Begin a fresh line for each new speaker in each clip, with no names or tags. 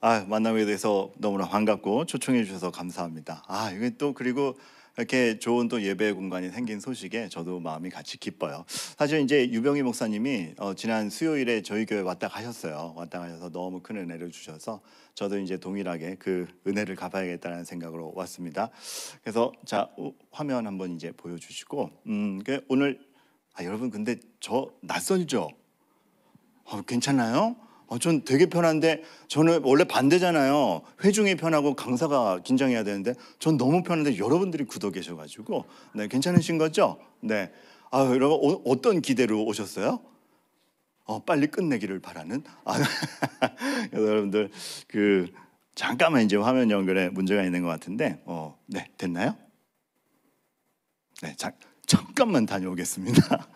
만나게 돼서 너무나 반갑고 초청해 주셔서 감사합니다. 이게 또 그리고 이렇게 좋은 또 예배 공간이 생긴 소식에 저도 마음이 같이 기뻐요. 사실 이제 유병희 목사님이 지난 수요일에 저희 교회 왔다 가셨어요. 왔다 가셔서 너무 큰 은혜를 주셔서 저도 이제 동일하게 그 은혜를 갚아야겠다는 생각으로 왔습니다. 그래서 자, 화면 한번 이제 보여주시고 오늘 여러분 근데 저 낯설죠? 괜찮아요? 전 되게 편한데 저는 원래 반대잖아요. 회중이 편하고 강사가 긴장해야 되는데 전 너무 편한데 여러분들이 굳어 계셔가지고 네, 괜찮으신 거죠? 네. 여러분 어떤 기대로 오셨어요? 빨리 끝내기를 바라는. 여러분들 잠깐만 이제 화면 연결에 문제가 있는 것 같은데 네, 됐나요? 네, 잠깐만 다녀오겠습니다.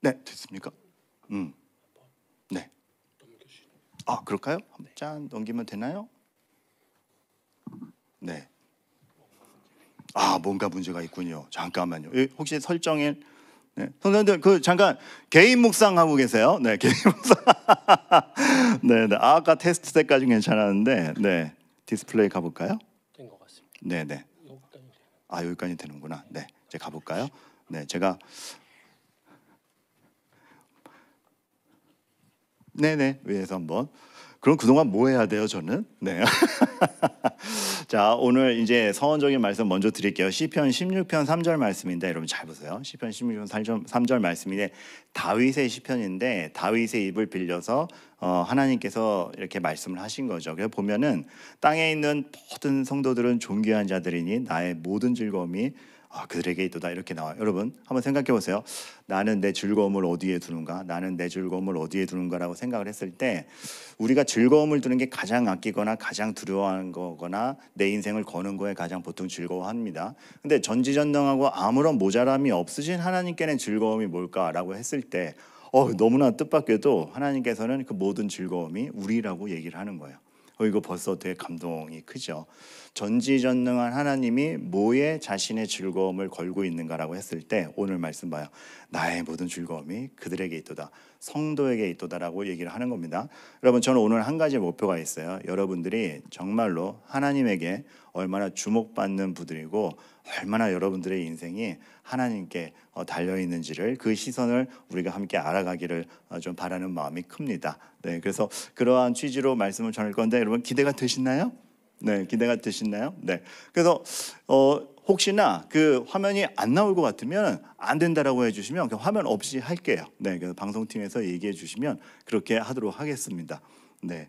네, 됐습니까? 네. 그럴까요? 짠 넘기면 되나요? 네. 뭔가 문제가 있군요. 잠깐만요. 혹시 설정에 선생님들 잠깐 개인 묵상하고 계세요? 네, 개인 묵상. 네. 아까 테스트 때까지 괜찮았는데 네. 디스플레이 가볼까요?
된 것 같습니다.
네. 여기까지 되는구나. 네, 이제 가볼까요? 네, 제가 네네 위에서 한번. 그럼 그동안 뭐 해야 돼요 저는? 네. 자, 오늘 이제 서원적인 말씀 먼저 드릴게요. 시편 16편 3절 말씀인데 여러분 잘 보세요. 시편 16편 3절 말씀인데 다윗의 시편인데 다윗의 입을 빌려서 하나님께서 이렇게 말씀을 하신 거죠. 그래서 보면은 땅에 있는 모든 성도들은 존귀한 자들이니 나의 모든 즐거움이 그들에게 있도다 이렇게 나와요. 여러분 한번 생각해 보세요. 나는 내 즐거움을 어디에 두는가? 나는 내 즐거움을 어디에 두는가라고 생각을 했을 때 우리가 즐거움을 두는 게 가장 아끼거나 가장 두려워하는 거거나 내 인생을 거는 거에 가장 보통 즐거워합니다. 근데 전지전능하고 아무런 모자람이 없으신 하나님께는 즐거움이 뭘까라고 했을 때 너무나 뜻밖에도 하나님께서는 그 모든 즐거움이 우리라고 얘기를 하는 거예요. 이거 벌써 되게 감동이 크죠. 전지전능한 하나님이 뭐에 자신의 즐거움을 걸고 있는가라고 했을 때 오늘 말씀 봐요. 나의 모든 즐거움이 그들에게 있도다. 성도에게 있도다라고 얘기를 하는 겁니다. 여러분 저는 오늘 한 가지 목표가 있어요. 여러분들이 정말로 하나님에게 얼마나 주목받는 분들이고 얼마나 여러분들의 인생이 하나님께 달려있는지를 그 시선을 우리가 함께 알아가기를 좀 바라는 마음이 큽니다. 네, 그래서 그러한 취지로 말씀을 전할 건데 여러분 기대가 되시나요? 네, 기대가 되시나요? 네, 그래서 혹시나 그 화면이 안 나올 것 같으면 안 된다라고 해주시면 화면 없이 할게요. 네, 그래서 방송팀에서 얘기해 주시면 그렇게 하도록 하겠습니다. 네.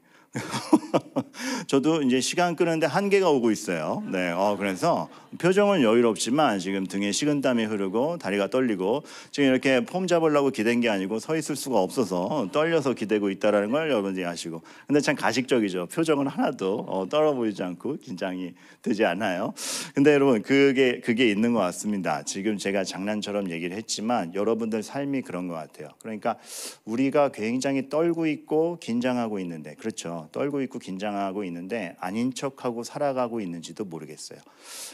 저도 이제 시간 끄는데 한계가 오고 있어요. 네, 그래서 표정은 여유롭지만 지금 등에 식은땀이 흐르고 다리가 떨리고 지금 이렇게 폼 잡으려고 기댄 게 아니고 서 있을 수가 없어서 떨려서 기대고 있다라는 걸 여러분들이 아시고, 근데 참 가식적이죠. 표정은 하나도 떨어 보이지 않고 긴장이 되지 않아요. 근데 여러분 그게 있는 것 같습니다. 지금 제가 장난처럼 얘기를 했지만 여러분들 삶이 그런 것 같아요. 그러니까 우리가 굉장히 떨고 있고 긴장하고 있는데, 그렇죠. 떨고 있고 긴장하고 있는데 아닌 척하고 살아가고 있는지도 모르겠어요.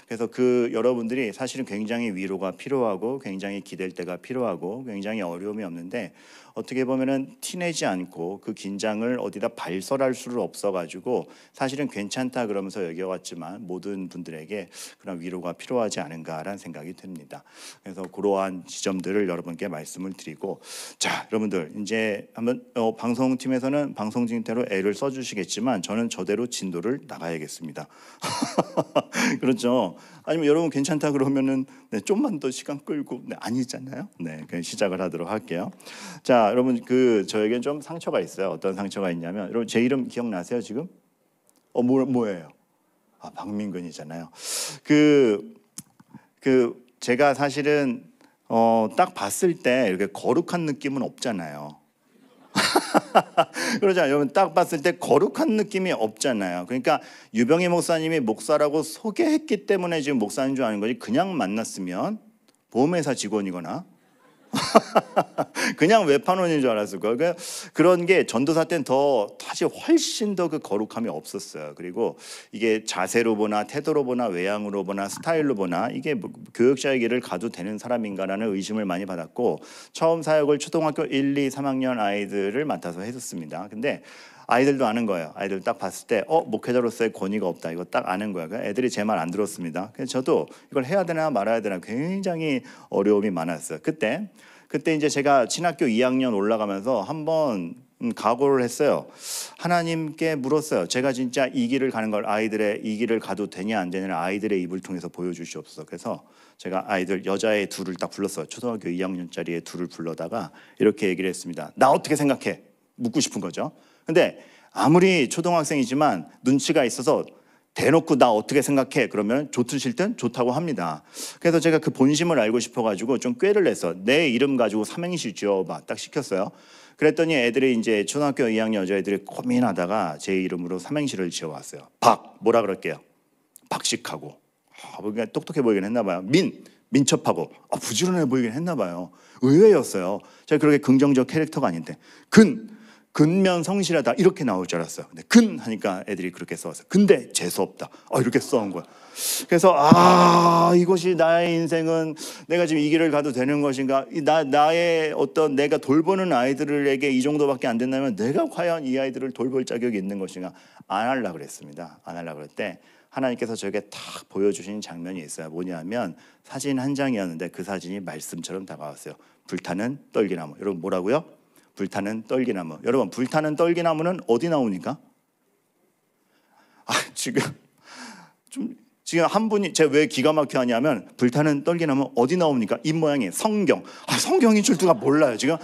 그래서 여러분들이 사실은 굉장히 위로가 필요하고 굉장히 기댈 때가 필요하고 굉장히 어려움이 없는데 어떻게 보면은 티내지 않고 그 긴장을 어디다 발설할 수는 없어가지고 사실은 괜찮다 그러면서 여겨왔지만 모든 분들에게 그런 위로가 필요하지 않은가라는 생각이 듭니다. 그래서 그러한 지점들을 여러분께 말씀을 드리고, 자, 여러분들 이제 한번 방송팀에서는 방송진대로 애를 써주시겠지만 저는 저대로 진도를 나가야겠습니다. 그렇죠. 아니면 여러분 괜찮다 그러면은 좀만 더 시간 끌고 아니잖아요. 네, 그냥 시작을 하도록 할게요. 자, 여러분 저에겐 좀 상처가 있어요. 어떤 상처가 있냐면 여러분 제 이름 기억나세요 지금? 뭐예요? 박민근이잖아요. 제가 사실은 딱 봤을 때 이렇게 거룩한 느낌은 없잖아요. 그러잖아요. 여러분 딱 봤을 때 거룩한 느낌이 없잖아요. 그러니까 유병희 목사님이 목사라고 소개했기 때문에 지금 목사인 줄 아는 거지, 그냥 만났으면 보험회사 직원이거나 그냥 외판원인 줄 알았을 거예요. 그러니까 그런 게 전도사 때는 더 사실 훨씬 더 그 거룩함이 없었어요. 그리고 이게 자세로 보나 태도로 보나 외양으로 보나 스타일로 보나 이게 뭐 교역자의 길을 가도 되는 사람인가라는 의심을 많이 받았고, 처음 사역을 초등학교 1, 2, 3학년 아이들을 맡아서 했었습니다. 근데 아이들도 아는 거예요. 아이들 딱 봤을 때 목회자로서의 권위가 없다, 이거 딱 아는 거예요. 애들이 제 말 안 들었습니다. 그래서 저도 이걸 해야 되나 말아야 되나 굉장히 어려움이 많았어요. 그때 이제 제가 신학교 2학년 올라가면서 한번 각오를 했어요. 하나님께 물었어요. 제가 진짜 이 길을 가는 걸, 아이들의 이 길을 가도 되냐 안 되냐 아이들의 입을 통해서 보여주시옵소서. 그래서 제가 아이들 여자애 둘을 딱 불렀어요. 초등학교 2학년짜리 애 둘을 불러다가 이렇게 얘기를 했습니다. 나 어떻게 생각해? 묻고 싶은 거죠. 근데 아무리 초등학생이지만 눈치가 있어서 대놓고 나 어떻게 생각해? 그러면 좋든 싫든 좋다고 합니다. 그래서 제가 그 본심을 알고 싶어가지고 좀 꾀를 내서 내 이름 가지고 삼행시 지어봐 딱 시켰어요. 그랬더니 애들이 이제 초등학교 2학년 여자애들이 고민하다가 제 이름으로 삼행시를 지어왔어요. 박, 뭐라 그럴게요? 박식하고, 뭔가 똑똑해 보이긴 했나 봐요. 민첩하고, 부지런해 보이긴 했나 봐요. 의외였어요. 제가 그렇게 긍정적 캐릭터가 아닌데. 근면 성실하다 이렇게 나올 줄 알았어요. 근데 근 하니까 애들이 그렇게 써왔어요. 근데 재수없다 이렇게 써온 거야. 그래서 이것이 나의 인생은 내가 지금 이 길을 가도 되는 것인가, 나의 어떤 내가 돌보는 아이들에게 이 정도밖에 안 된다면 내가 과연 이 아이들을 돌볼 자격이 있는 것인가, 안 하려고 그랬습니다. 안 하려고 그럴 때 하나님께서 저에게 탁 보여주신 장면이 있어요. 뭐냐면 사진 한 장이었는데 그 사진이 말씀처럼 다가왔어요. 불타는 떨기나무. 여러분 뭐라고요? 불타는 떨기나무. 여러분 불타는 떨기나무는 어디 나오니까? 지금 한 분이 제가 왜 기가 막혀 하냐면 불타는 떨기나무 어디 나옵니까? 입 모양이 성경. 성경인 줄 누가 몰라요. 지금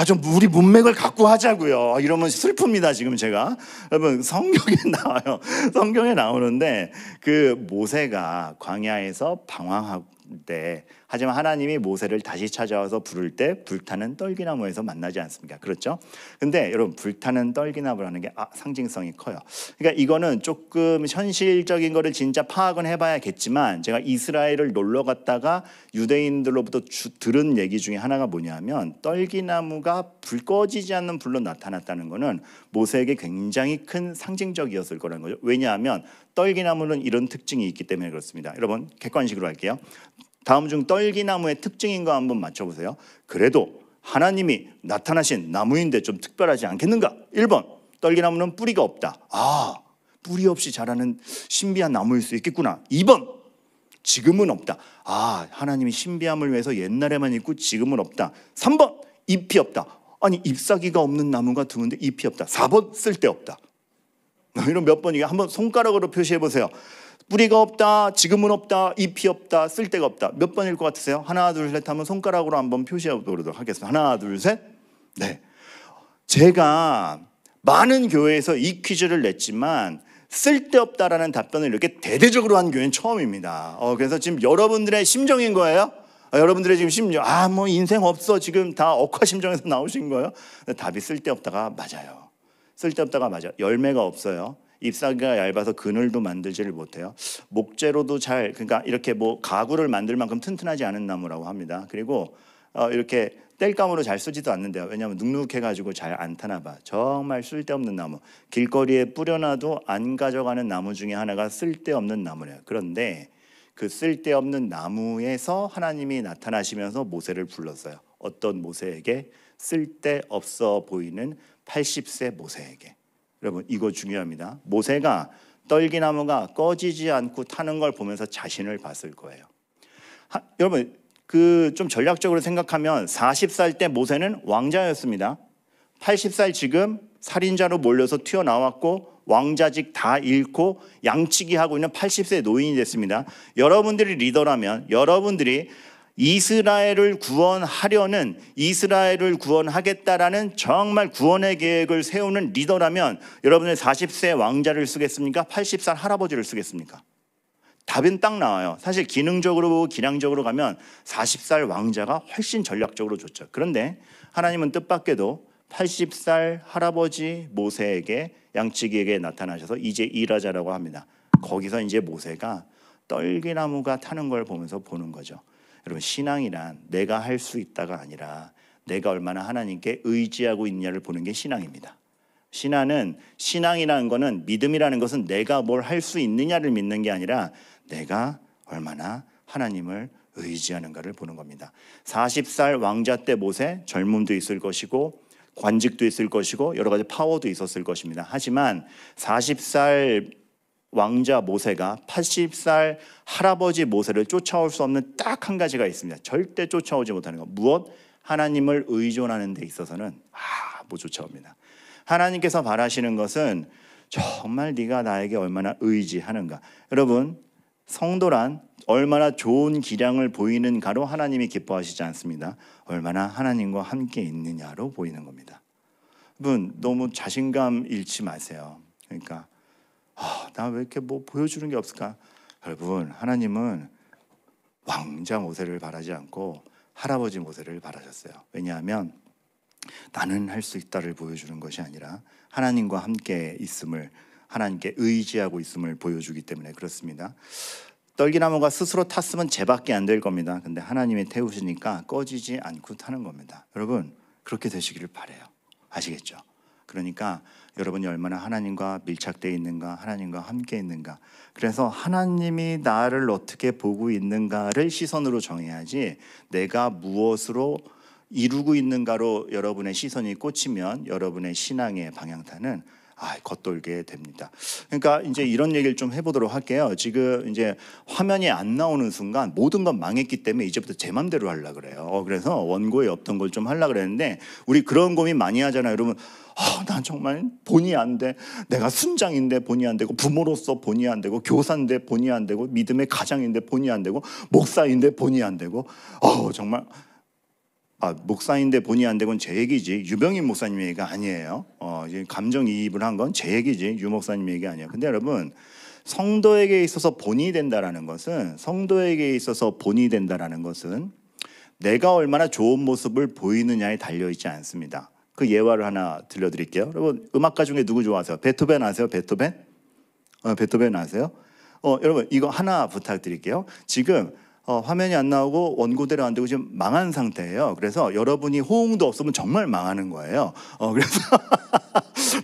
좀 우리 문맥을 갖고 하자고요. 이러면 슬픕니다. 지금 제가. 여러분 성경에 나와요. 성경에 나오는데 그 모세가 광야에서 방황할 때, 하지만 하나님이 모세를 다시 찾아와서 부를 때 불타는 떨기나무에서 만나지 않습니까? 그렇죠? 근데 여러분 불타는 떨기나무라는 게 상징성이 커요. 그러니까 이거는 조금 현실적인 거를 진짜 파악은 해봐야겠지만, 제가 이스라엘을 놀러 갔다가 유대인들로부터 들은 얘기 중에 하나가 뭐냐면, 떨기나무가 불 꺼지지 않는 불로 나타났다는 거는 모세에게 굉장히 큰 상징적이었을 거라는 거죠. 왜냐하면 떨기나무는 이런 특징이 있기 때문에 그렇습니다. 여러분 객관식으로 할게요. 다음 중 떨기나무의 특징인 거 한번 맞춰보세요. 그래도 하나님이 나타나신 나무인데 좀 특별하지 않겠는가? 1번, 떨기나무는 뿌리가 없다. 뿌리 없이 자라는 신비한 나무일 수 있겠구나. 2번, 지금은 없다. 하나님이 신비함을 위해서 옛날에만 있고 지금은 없다. 3번, 잎이 없다. 아니 잎사귀가 없는 나무가 드문데 잎이 없다. 4번, 쓸데없다. 이런 몇 번이게 한번 손가락으로 표시해 보세요. 뿌리가 없다, 지금은 없다, 잎이 없다, 쓸데가 없다. 몇 번일 것 같으세요? 하나, 둘, 셋 하면 손가락으로 한번 표시해 보도록 하겠습니다. 하나, 둘, 셋. 네. 제가 많은 교회에서 이 퀴즈를 냈지만 쓸데없다라는 답변을 이렇게 대대적으로 한 교회는 처음입니다. 그래서 지금 여러분들의 심정인 거예요? 여러분들의 지금 심정, 뭐 인생 없어, 지금 다 억하심정에서 나오신 거예요? 답이 쓸데없다가 맞아요. 쓸데없다가 맞아. 열매가 없어요. 잎사귀가 얇아서 그늘도 만들지를 못해요. 목재로도 그러니까 이렇게 뭐 가구를 만들 만큼 튼튼하지 않은 나무라고 합니다. 그리고 이렇게 땔감으로 잘 쓰지도 않는데요. 왜냐하면 눅눅해가지고 잘 안 타나 봐. 정말 쓸데없는 나무. 길거리에 뿌려놔도 안 가져가는 나무 중에 하나가 쓸데없는 나무래요. 그런데 그 쓸데없는 나무에서 하나님이 나타나시면서 모세를 불렀어요. 어떤 모세에게? 쓸데없어 보이는 80세 모세에게. 여러분 이거 중요합니다. 모세가 떨기나무가 꺼지지 않고 타는 걸 보면서 자신을 봤을 거예요. 여러분 좀 전략적으로 생각하면 40살 때 모세는 왕자였습니다. 80살 지금 살인자로 몰려서 튀어나왔고 왕자직 다 잃고 양치기 하고 있는 80세 노인이 됐습니다. 여러분들이 리더라면, 여러분들이 이스라엘을 구원하려는, 이스라엘을 구원하겠다라는 정말 구원의 계획을 세우는 리더라면 여러분은 40세 왕자를 쓰겠습니까? 80살 할아버지를 쓰겠습니까? 답은 딱 나와요. 사실 기능적으로 보고 기량적으로 가면 40살 왕자가 훨씬 전략적으로 좋죠. 그런데 하나님은 뜻밖에도 80살 할아버지 모세에게, 양치기에게 나타나셔서 이제 일하자라고 합니다. 거기서 이제 모세가 떨기나무가 타는 걸 보면서 보는 거죠. 여러분, 신앙이란 내가 할 수 있다가 아니라 내가 얼마나 하나님께 의지하고 있냐를 보는 게 신앙입니다. 신앙이라는 거는, 믿음이라는 것은 내가 뭘 할 수 있느냐를 믿는 게 아니라 내가 얼마나 하나님을 의지하는가를 보는 겁니다. 40살 왕자 때 모세, 젊음도 있을 것이고 관직도 있을 것이고 여러 가지 파워도 있었을 것입니다. 하지만 40살 왕자 모세가 80살 할아버지 모세를 쫓아올 수 없는 딱 한 가지가 있습니다. 절대 쫓아오지 못하는 것. 무엇? 하나님을 의존하는 데 있어서는 못 쫓아옵니다. 하나님께서 바라시는 것은 정말 네가 나에게 얼마나 의지하는가. 여러분, 성도란 얼마나 좋은 기량을 보이는가로 하나님이 기뻐하시지 않습니다. 얼마나 하나님과 함께 있느냐로 보이는 겁니다. 여러분, 너무 자신감 잃지 마세요. 그러니까 나 왜 이렇게 뭐 보여주는 게 없을까? 여러분, 하나님은 왕자 모세를 바라지 않고 할아버지 모세를 바라셨어요. 왜냐하면 나는 할 수 있다를 보여주는 것이 아니라 하나님과 함께 있음을, 하나님께 의지하고 있음을 보여주기 때문에 그렇습니다. 떨기나무가 스스로 탔으면 재밖에 안 될 겁니다. 근데 하나님이 태우시니까 꺼지지 않고 타는 겁니다. 여러분, 그렇게 되시기를 바라요. 아시겠죠? 그러니까 여러분이 얼마나 하나님과 밀착되어 있는가, 하나님과 함께 있는가. 그래서 하나님이 나를 어떻게 보고 있는가를 시선으로 정해야지, 내가 무엇으로 이루고 있는가로 여러분의 시선이 꽂히면 여러분의 신앙의 방향타는 겉돌게 됩니다. 그러니까 이제 이런 얘기를 좀 해보도록 할게요. 지금 이제 화면이 안 나오는 순간 모든 건 망했기 때문에 이제부터 제 맘대로 하려고 그래요. 그래서 원고에 없던 걸 좀 하려고 그랬는데, 우리 그런 고민 많이 하잖아요. 여러분, 난 정말 본의 안 돼. 내가 순장인데 본의 안 되고, 부모로서 본의 안 되고, 교사인데 본의 안 되고, 믿음의 가장인데 본의 안 되고, 목사인데 본의 안 되고, 정말 목사인데 본의 안 되고는 제 얘기지, 유병인 목사님 얘기가 아니에요. 감정이입을 한 건 제 얘기지, 유 목사님 얘기 아니에요. 근데 여러분, 성도에게 있어서 본이 된다라는 것은, 내가 얼마나 좋은 모습을 보이느냐에 달려있지 않습니다. 그 예화를 하나 들려드릴게요. 여러분, 음악가 중에 누구 좋아하세요? 베토벤 아세요? 베토벤? 베토벤 아세요? 여러분, 이거 하나 부탁드릴게요. 지금 화면이 안 나오고 원고대로 안 되고 지금 망한 상태예요. 그래서 여러분이 호응도 없으면 정말 망하는 거예요. 그래서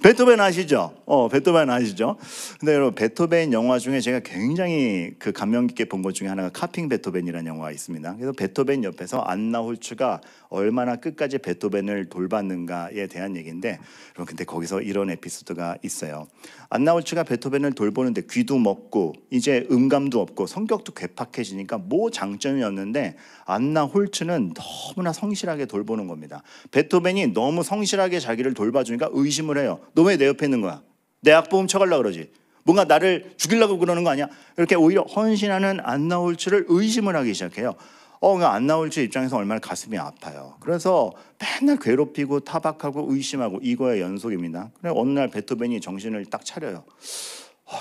베토벤 아시죠? 베토벤 아시죠? 근데 여러분, 베토벤 영화 중에 제가 굉장히 그 감명 깊게 본 것 중에 하나가 카핑 베토벤이라는 영화가 있습니다. 그래서 베토벤 옆에서 안나 홀츠가 얼마나 끝까지 베토벤을 돌봤는가에 대한 얘기인데, 여러분, 근데 거기서 이런 에피소드가 있어요. 안나 홀츠가 베토벤을 돌보는데 귀도 먹고 이제 음감도 없고 성격도 괴팍해지니까 뭐 장점이었는데, 안나 홀츠는 너무나 성실하게 돌보는 겁니다. 베토벤이 너무 성실하게 자기를 돌봐주니까 의심을 해요. 너 왜 내 옆에 있는 거야? 내 악보 훔쳐가려고 그러지? 뭔가 나를 죽이려고 그러는 거 아니야? 이렇게 오히려 헌신하는 안나 홀츠를 의심을 하기 시작해요. 안나 홀츠 입장에서 얼마나 가슴이 아파요. 그래서 맨날 괴롭히고 타박하고 의심하고, 이거의 연속입니다. 그래, 어느 날 베토벤이 정신을 딱 차려요.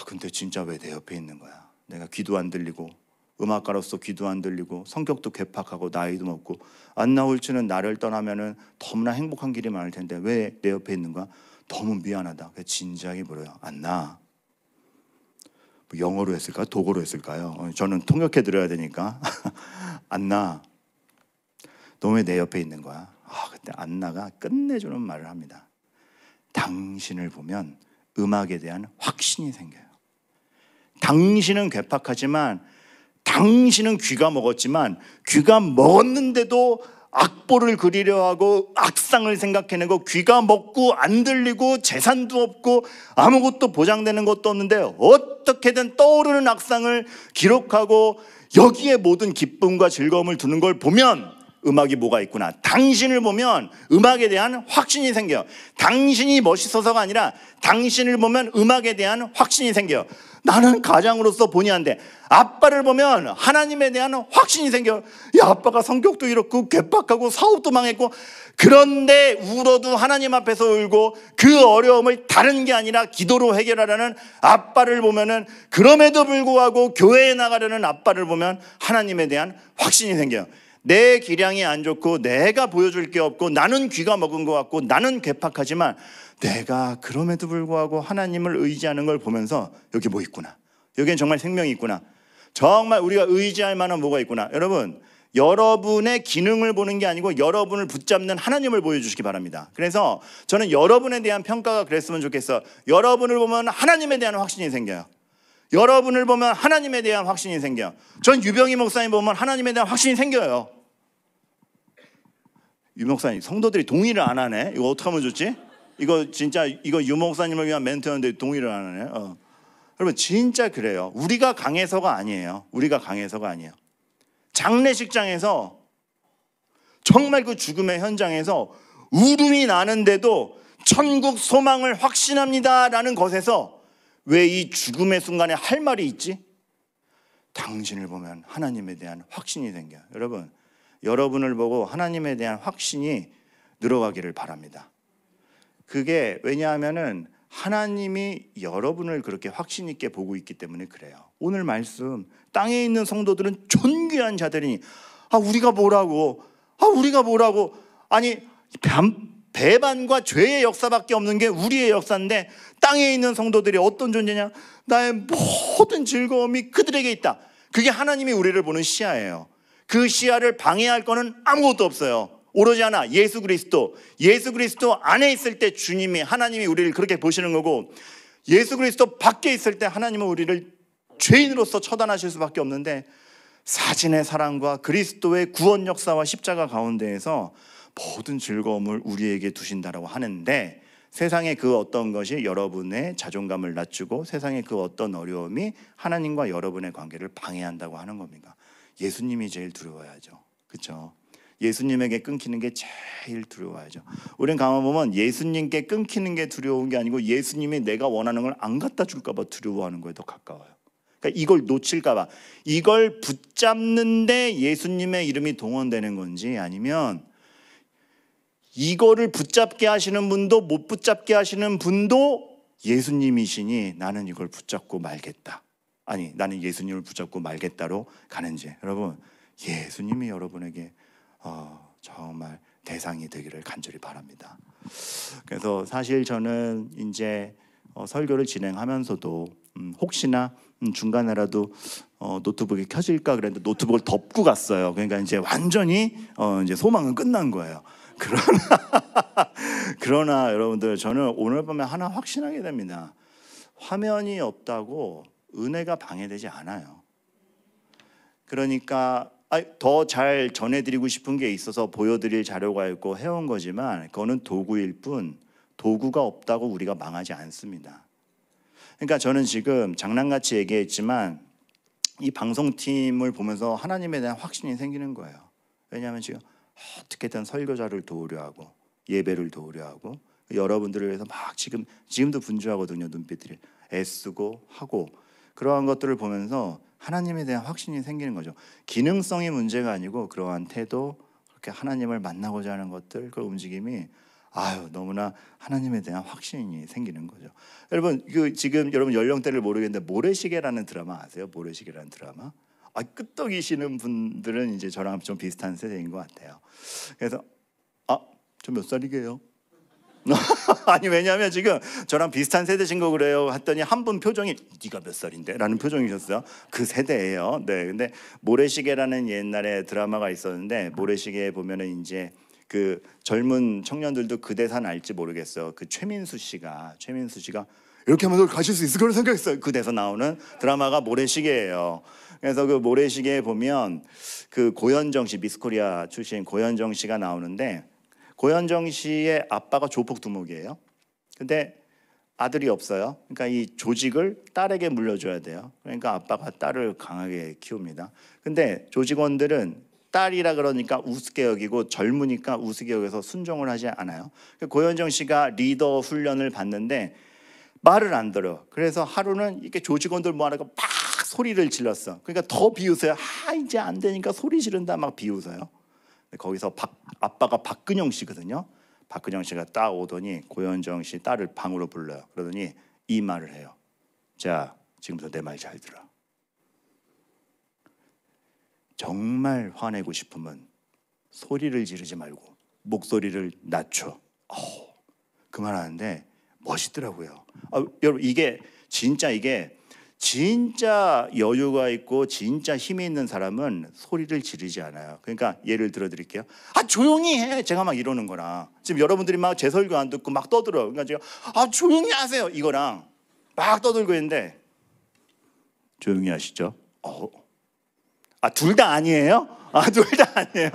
근데 진짜 왜 내 옆에 있는 거야? 내가 귀도 안 들리고, 음악가로서 귀도 안 들리고, 성격도 괴팍하고, 나이도 먹고, 안나 홀츠는 나를 떠나면은 너무나 행복한 길이 많을 텐데 왜 내 옆에 있는 거야? 너무 미안하다. 진지하게 물어요. 안나, 영어로 했을까요? 독어로 했을까요? 저는 통역해 드려야 되니까. 안나, 너 왜 내 옆에 있는 거야? 그때 안나가 끝내주는 말을 합니다. 당신을 보면 음악에 대한 확신이 생겨요. 당신은 괴팍하지만, 당신은 귀가 먹었지만, 귀가 먹었는데도 악보를 그리려 하고 악상을 생각해내고, 귀가 먹고 안 들리고 재산도 없고 아무것도 보장되는 것도 없는데 어떻게든 떠오르는 악상을 기록하고 여기에 모든 기쁨과 즐거움을 두는 걸 보면 음악이 뭐가 있구나. 당신을 보면 음악에 대한 확신이 생겨요. 당신이 멋있어서가 아니라 당신을 보면 음악에 대한 확신이 생겨요. 나는 가장으로서 본의 안 돼. 아빠를 보면 하나님에 대한 확신이 생겨요. 아빠가 성격도 이렇고 괴팍하고 사업도 망했고, 그런데 울어도 하나님 앞에서 울고 그 어려움을 다른 게 아니라 기도로 해결하라는 아빠를 보면은, 그럼에도 불구하고 교회에 나가려는 아빠를 보면 하나님에 대한 확신이 생겨요. 내 기량이 안 좋고 내가 보여줄 게 없고 나는 귀가 먹은 것 같고 나는 괴팍하지만, 내가 그럼에도 불구하고 하나님을 의지하는 걸 보면서 여기 뭐 있구나, 여기엔 정말 생명이 있구나, 정말 우리가 의지할 만한 뭐가 있구나. 여러분, 여러분의 기능을 보는 게 아니고 여러분을 붙잡는 하나님을 보여주시기 바랍니다. 그래서 저는 여러분에 대한 평가가 그랬으면 좋겠어. 여러분을 보면 하나님에 대한 확신이 생겨요. 여러분을 보면 하나님에 대한 확신이 생겨요. 전 유병희 목사님 보면 하나님에 대한 확신이 생겨요. 유 목사님, 성도들이 동의를 안 하네. 이거 어떡하면 좋지? 이거 진짜 이거 유 목사님을 위한 멘트였는데 동의를 안 하네. 여러분 진짜 그래요. 우리가 강해서가 아니에요. 우리가 강해서가 아니에요. 장례식장에서 정말 그 죽음의 현장에서 울음이 나는데도 천국 소망을 확신합니다라는 것에서 왜 이 죽음의 순간에 할 말이 있지? 당신을 보면 하나님에 대한 확신이 생겨요. 여러분, 여러분을 보고 하나님에 대한 확신이 늘어가기를 바랍니다. 그게 왜냐하면은 하나님이 여러분을 그렇게 확신 있게 보고 있기 때문에 그래요. 오늘 말씀 땅에 있는 성도들은 존귀한 자들이니 우리가 뭐라고 아니 배반과 죄의 역사밖에 없는 게 우리의 역사인데 땅에 있는 성도들이 어떤 존재냐? 나의 모든 즐거움이 그들에게 있다. 그게 하나님이 우리를 보는 시야예요. 그 시야를 방해할 거는 아무것도 없어요. 오로지 하나, 예수 그리스도 안에 있을 때 주님이 하나님이 우리를 그렇게 보시는 거고, 예수 그리스도 밖에 있을 때 하나님은 우리를 죄인으로서 처단하실 수밖에 없는데, 사진의 사랑과 그리스도의 구원 역사와 십자가 가운데에서 모든 즐거움을 우리에게 두신다라고 하는데, 세상의 그 어떤 것이 여러분의 자존감을 낮추고 세상의 그 어떤 어려움이 하나님과 여러분의 관계를 방해한다고 하는 겁니다. 예수님이 제일 두려워야죠. 그렇죠? 예수님에게 끊기는 게 제일 두려워야죠. 우리는 가만 보면 예수님께 끊기는 게 두려운 게 아니고 예수님이 내가 원하는 걸 안 갖다 줄까 봐 두려워하는 거에 더 가까워요. 그러니까 이걸 놓칠까 봐, 이걸 붙잡는데 예수님의 이름이 동원되는 건지, 아니면 이거를 붙잡게 하시는 분도 못 붙잡게 하시는 분도 예수님이시니 나는 이걸 붙잡고 말겠다, 아니 나는 예수님을 붙잡고 말겠다로 가는지, 여러분 예수님이 여러분에게 정말 대상이 되기를 간절히 바랍니다. 그래서 사실 저는 이제 설교를 진행하면서도 혹시나 중간에라도 노트북이 켜질까 그랬는데 노트북을 덮고 갔어요. 그러니까 이제 완전히 이제 소망은 끝난 거예요. 그러나 여러분들, 저는 오늘 밤에 하나 확신하게 됩니다. 화면이 없다고 은혜가 방해되지 않아요. 그러니까 더 잘 전해드리고 싶은 게 있어서 보여드릴 자료가 있고 해온 거지만, 그거는 도구일 뿐 도구가 없다고 우리가 망하지 않습니다. 그러니까 저는 지금 장난같이 얘기했지만 이 방송팀을 보면서 하나님에 대한 확신이 생기는 거예요. 왜냐하면 지금 어떻게든 설교자를 도우려 하고 예배를 도우려 하고 여러분들을 위해서 막 지금도 분주하거든요. 눈빛들이 애쓰고 하고, 그러한 것들을 보면서 하나님에 대한 확신이 생기는 거죠. 기능성이 문제가 아니고 그러한 태도, 그렇게 하나님을 만나고자 하는 것들, 그 움직임이 너무나 하나님에 대한 확신이 생기는 거죠. 여러분, 지금 여러분 연령대를 모르겠는데 모래시계라는 드라마 아세요? 모래시계라는 드라마. 끄떡이시는 분들은 이제 저랑 좀 비슷한 세대인 것 같아요. 그래서 저 몇 살이게요? 아니, 왜냐하면 지금 저랑 비슷한 세대신 거 그래요 했더니 한 분 표정이 네가 몇 살인데? 라는 표정이셨어요. 그 세대예요. 네, 근데 모래시계라는 옛날에 드라마가 있었는데, 모래시계에 보면은 이제 그 젊은 청년들도 그 대사는 알지 모르겠어요. 그 최민수 씨가 이렇게 하면 가실 수 있을 거라 생각했어요. 그 대사 나오는 드라마가 모래시계예요. 그래서 그 모래시계에 보면 그 고현정 씨, 미스코리아 출신 고현정 씨가 나오는데, 고현정 씨의 아빠가 조폭두목이에요. 근데 아들이 없어요. 그러니까 이 조직을 딸에게 물려줘야 돼요. 그러니까 아빠가 딸을 강하게 키웁니다. 근데 조직원들은 딸이라 그러니까 우습게 여기고 젊으니까 우습게 여겨서 순종을 하지 않아요. 고현정 씨가 리더 훈련을 받는데 말을 안 들어. 그래서 하루는 이렇게 조직원들 모아놓고 막 소리를 질렀어. 그러니까 더 비웃어요. 이제 안 되니까 소리 지른다 막 비웃어요. 거기서 아빠가 박근영 씨거든요. 박근영 씨가 딱 오더니 고현정 씨 딸을 방으로 불러요. 그러더니 이 말을 해요. 자, 지금부터 내 말 잘 들어. 정말 화내고 싶으면 소리를 지르지 말고 목소리를 낮춰. 그 말 하는데 멋있더라고요. 여러분, 이게 진짜 이게 진짜 여유가 있고 진짜 힘이 있는 사람은 소리를 지르지 않아요. 그러니까 예를 들어 드릴게요. 조용히 해. 제가 막 이러는 거랑 지금 여러분들이 막 제 설교 안 듣고 막 떠들어요. 그러니까 제가 조용히 하세요. 이거랑 막 떠들고 있는데 조용히 하시죠. 둘 다 아니에요? 둘 다 아니에요?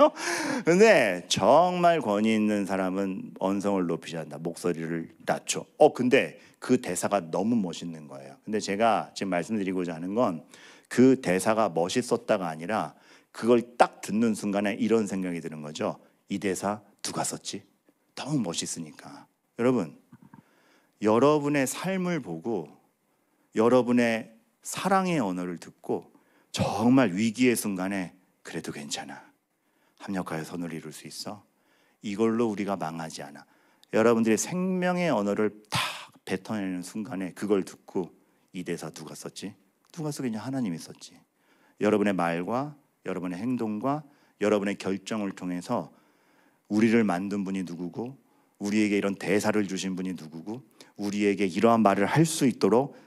근데 정말 권위 있는 사람은 언성을 높이지 않는다. 목소리를 낮춰. 근데 그 대사가 너무 멋있는 거예요. 근데 제가 지금 말씀드리고자 하는 건 그 대사가 멋있었다가 아니라 그걸 딱 듣는 순간에 이런 생각이 드는 거죠. 이 대사 누가 썼지? 너무 멋있으니까. 여러분, 여러분의 삶을 보고 여러분의 사랑의 언어를 듣고 정말 위기의 순간에 그래도 괜찮아. 합력하여 선을 이룰 수 있어. 이걸로 우리가 망하지 않아. 여러분들의 생명의 언어를 다 뱉어내는 순간에 그걸 듣고 이 대사 누가 썼지? 누가 쓰겠냐? 하나님이 썼지. 여러분의 말과 여러분의 행동과 여러분의 결정을 통해서 우리를 만든 분이 누구고 우리에게 이런 대사를 주신 분이 누구고 우리에게 이러한 말을 할 수 있도록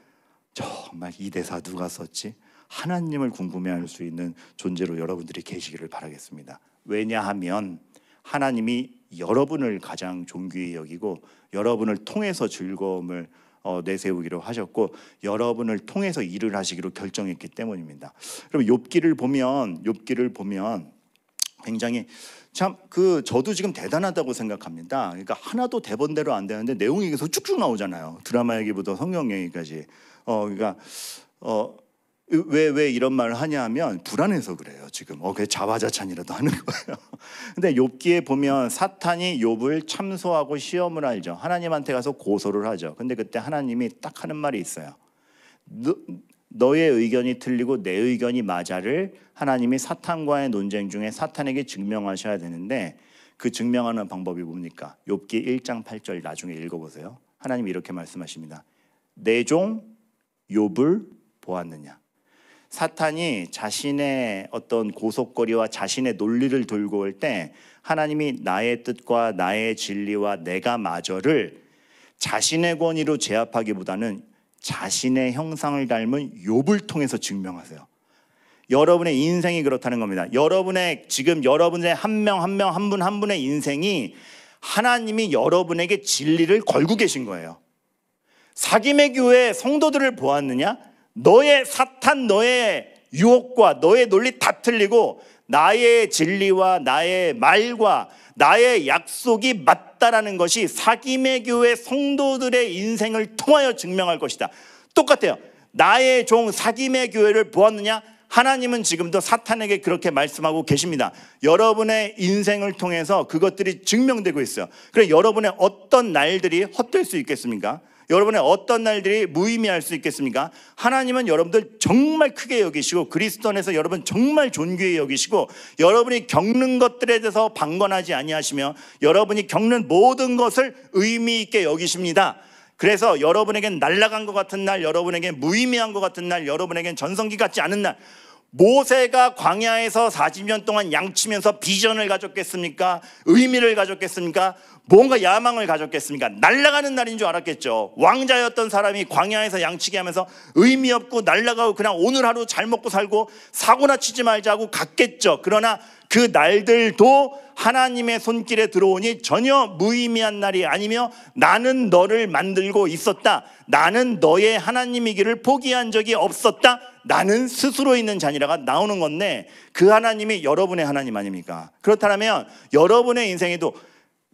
정말 이 대사 누가 썼지? 하나님을 궁금해할 수 있는 존재로 여러분들이 계시기를 바라겠습니다. 왜냐하면 하나님이 여러분을 가장 존귀히 여기고 여러분을 통해서 즐거움을 내세우기로 하셨고 여러분을 통해서 일을 하시기로 결정했기 때문입니다. 그럼 욥기를 보면 굉장히 참 저도 지금 대단하다고 생각합니다. 그러니까 하나도 대본대로 안 되는데 내용이 계속 쭉쭉 나오잖아요. 드라마 얘기부터 성경 얘기까지. 그러니까 왜 이런 말을 하냐면 불안해서 그래요. 지금 그게 자화자찬이라도 하는 거예요. 근데 욥기에 보면 사탄이 욥을 참소하고 시험을 알죠. 하나님한테 가서 고소를 하죠. 근데 그때 하나님이 딱 하는 말이 있어요. 너의 의견이 틀리고 내 의견이 맞아를 하나님이 사탄과의 논쟁 중에 사탄에게 증명하셔야 되는데 그 증명하는 방법이 뭡니까? 욥기 1장 8절 나중에 읽어보세요. 하나님이 이렇게 말씀하십니다. 내 종 욥을 보았느냐? 사탄이 자신의 어떤 고속거리와 자신의 논리를 들고 올 때 하나님이 나의 뜻과 나의 진리와 내가 마저를 자신의 권위로 제압하기보다는 자신의 형상을 닮은 욥을 통해서 증명하세요. 여러분의 인생이 그렇다는 겁니다. 여러분의 한 명 한 분의 인생이 하나님이 여러분에게 진리를 걸고 계신 거예요. 사김의 교회 성도들을 보았느냐? 너의 사탄, 너의 유혹과 너의 논리 다 틀리고 나의 진리와 나의 말과 나의 약속이 맞다라는 것이 사김의 교회 성도들의 인생을 통하여 증명할 것이다. 똑같아요. 나의 종 사김의 교회를 보았느냐? 하나님은 지금도 사탄에게 그렇게 말씀하고 계십니다. 여러분의 인생을 통해서 그것들이 증명되고 있어요. 그래 여러분의 어떤 날들이 헛될 수 있겠습니까? 여러분의 어떤 날들이 무의미할 수 있겠습니까? 하나님은 여러분들 정말 크게 여기시고 그리스도 안에서 여러분 정말 존귀히 여기시고 여러분이 겪는 것들에 대해서 방관하지 아니하시며 여러분이 겪는 모든 것을 의미 있게 여기십니다. 그래서 여러분에겐 날아간 것 같은 날, 여러분에겐 무의미한 것 같은 날, 여러분에겐 전성기 같지 않은 날, 모세가 광야에서 40년 동안 양치면서 비전을 가졌겠습니까? 의미를 가졌겠습니까? 뭔가 야망을 가졌겠습니까? 날아가는 날인 줄 알았겠죠. 왕자였던 사람이 광야에서 양치기 하면서 의미 없고 날아가고 그냥 오늘 하루 잘 먹고 살고 사고나 치지 말자고 갔겠죠. 그러나 그 날들도 하나님의 손길에 들어오니 전혀 무의미한 날이 아니며 나는 너를 만들고 있었다. 나는 너의 하나님이기를 포기한 적이 없었다. 나는 스스로 있는 자니라가 나오는 건데 그 하나님이 여러분의 하나님 아닙니까? 그렇다면 여러분의 인생에도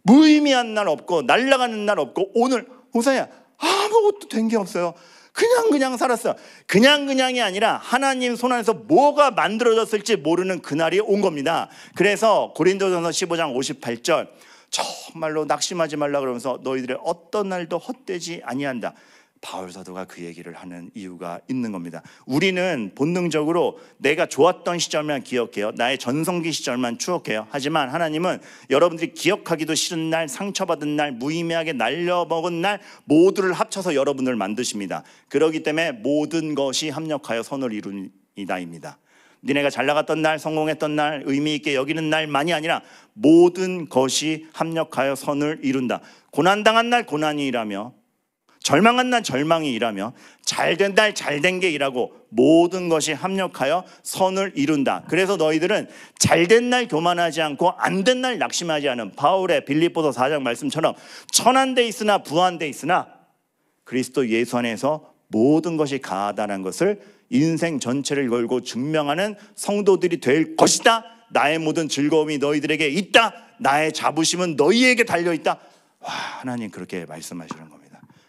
무의미한 날 없고 날아가는 날 없고 오늘 호사야 아무것도 된 게 없어요. 그냥 살았어요. 그냥이 아니라 하나님 손 안에서 뭐가 만들어졌을지 모르는 그날이 온 겁니다. 그래서 고린도전서 15장 58절 정말로 낙심하지 말라 그러면서 너희들의 어떤 날도 헛되지 아니한다. 바울 사도가 그 얘기를 하는 이유가 있는 겁니다. 우리는 본능적으로 내가 좋았던 시절만 기억해요. 나의 전성기 시절만 추억해요. 하지만 하나님은 여러분들이 기억하기도 싫은 날, 상처받은 날, 무의미하게 날려먹은 날 모두를 합쳐서 여러분을 만드십니다. 그렇기 때문에 모든 것이 합력하여 선을 이루니다입니다. 니네가 잘 나갔던 날, 성공했던 날, 의미 있게 여기는 날만이 아니라 모든 것이 합력하여 선을 이룬다. 고난당한 날 고난이 일하며 절망한 날 절망이 일하며 잘된 날 잘된 게 일하고 모든 것이 합력하여 선을 이룬다. 그래서 너희들은 잘된 날 교만하지 않고 안 된 날 낙심하지 않은 바울의 빌립보서 4장 말씀처럼 천한 데 있으나 부한 데 있으나 그리스도 예수 안에서 모든 것이 가하다는 것을 인생 전체를 걸고 증명하는 성도들이 될 것이다. 나의 모든 즐거움이 너희들에게 있다. 나의 자부심은 너희에게 달려있다. 와, 하나님 그렇게 말씀하시는 겁니다.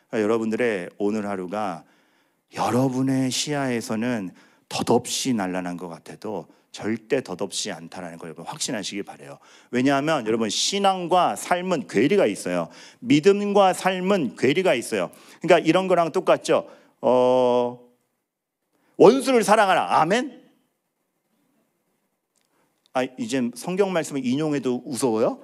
그러니까 여러분들의 오늘 하루가 여러분의 시야에서는 덧없이 날아난 것 같아도 절대 덧없이 않다라는 걸 여러분 확신하시기 바라요. 왜냐하면 여러분 신앙과 삶은 괴리가 있어요. 믿음과 삶은 괴리가 있어요. 그러니까 이런 거랑 똑같죠. 원수를 사랑하라. 아멘? 이제 성경 말씀을 인용해도 무서워요?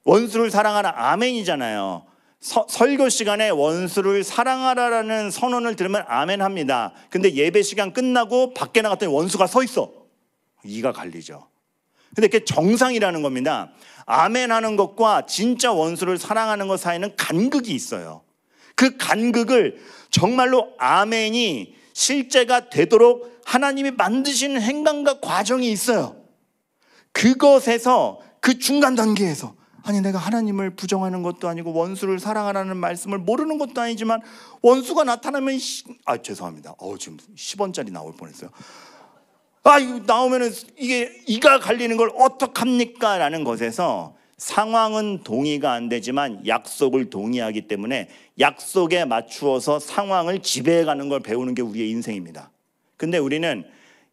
원수를 사랑하라. 아멘이잖아요. 설교 시간에 원수를 사랑하라라는 선언을 들으면 아멘 합니다. 근데 예배 시간 끝나고 밖에 나갔더니 원수가 서 있어. 이가 갈리죠. 근데 그게 정상이라는 겁니다. 아멘 하는 것과 진짜 원수를 사랑하는 것 사이는 간극이 있어요. 그 간극을 정말로 아멘이 실제가 되도록 하나님이 만드신 행간과 과정이 있어요. 그것에서 그 중간 단계에서 아니 내가 하나님을 부정하는 것도 아니고 원수를 사랑하라는 말씀을 모르는 것도 아니지만 원수가 나타나면 죄송합니다. 지금 10원짜리 나올 뻔했어요. 이거 나오면은 이게 이가 갈리는 걸 어떡합니까? 라는 것에서 상황은 동의가 안 되지만 약속을 동의하기 때문에 약속에 맞추어서 상황을 지배해가는 걸 배우는 게 우리의 인생입니다. 근데 우리는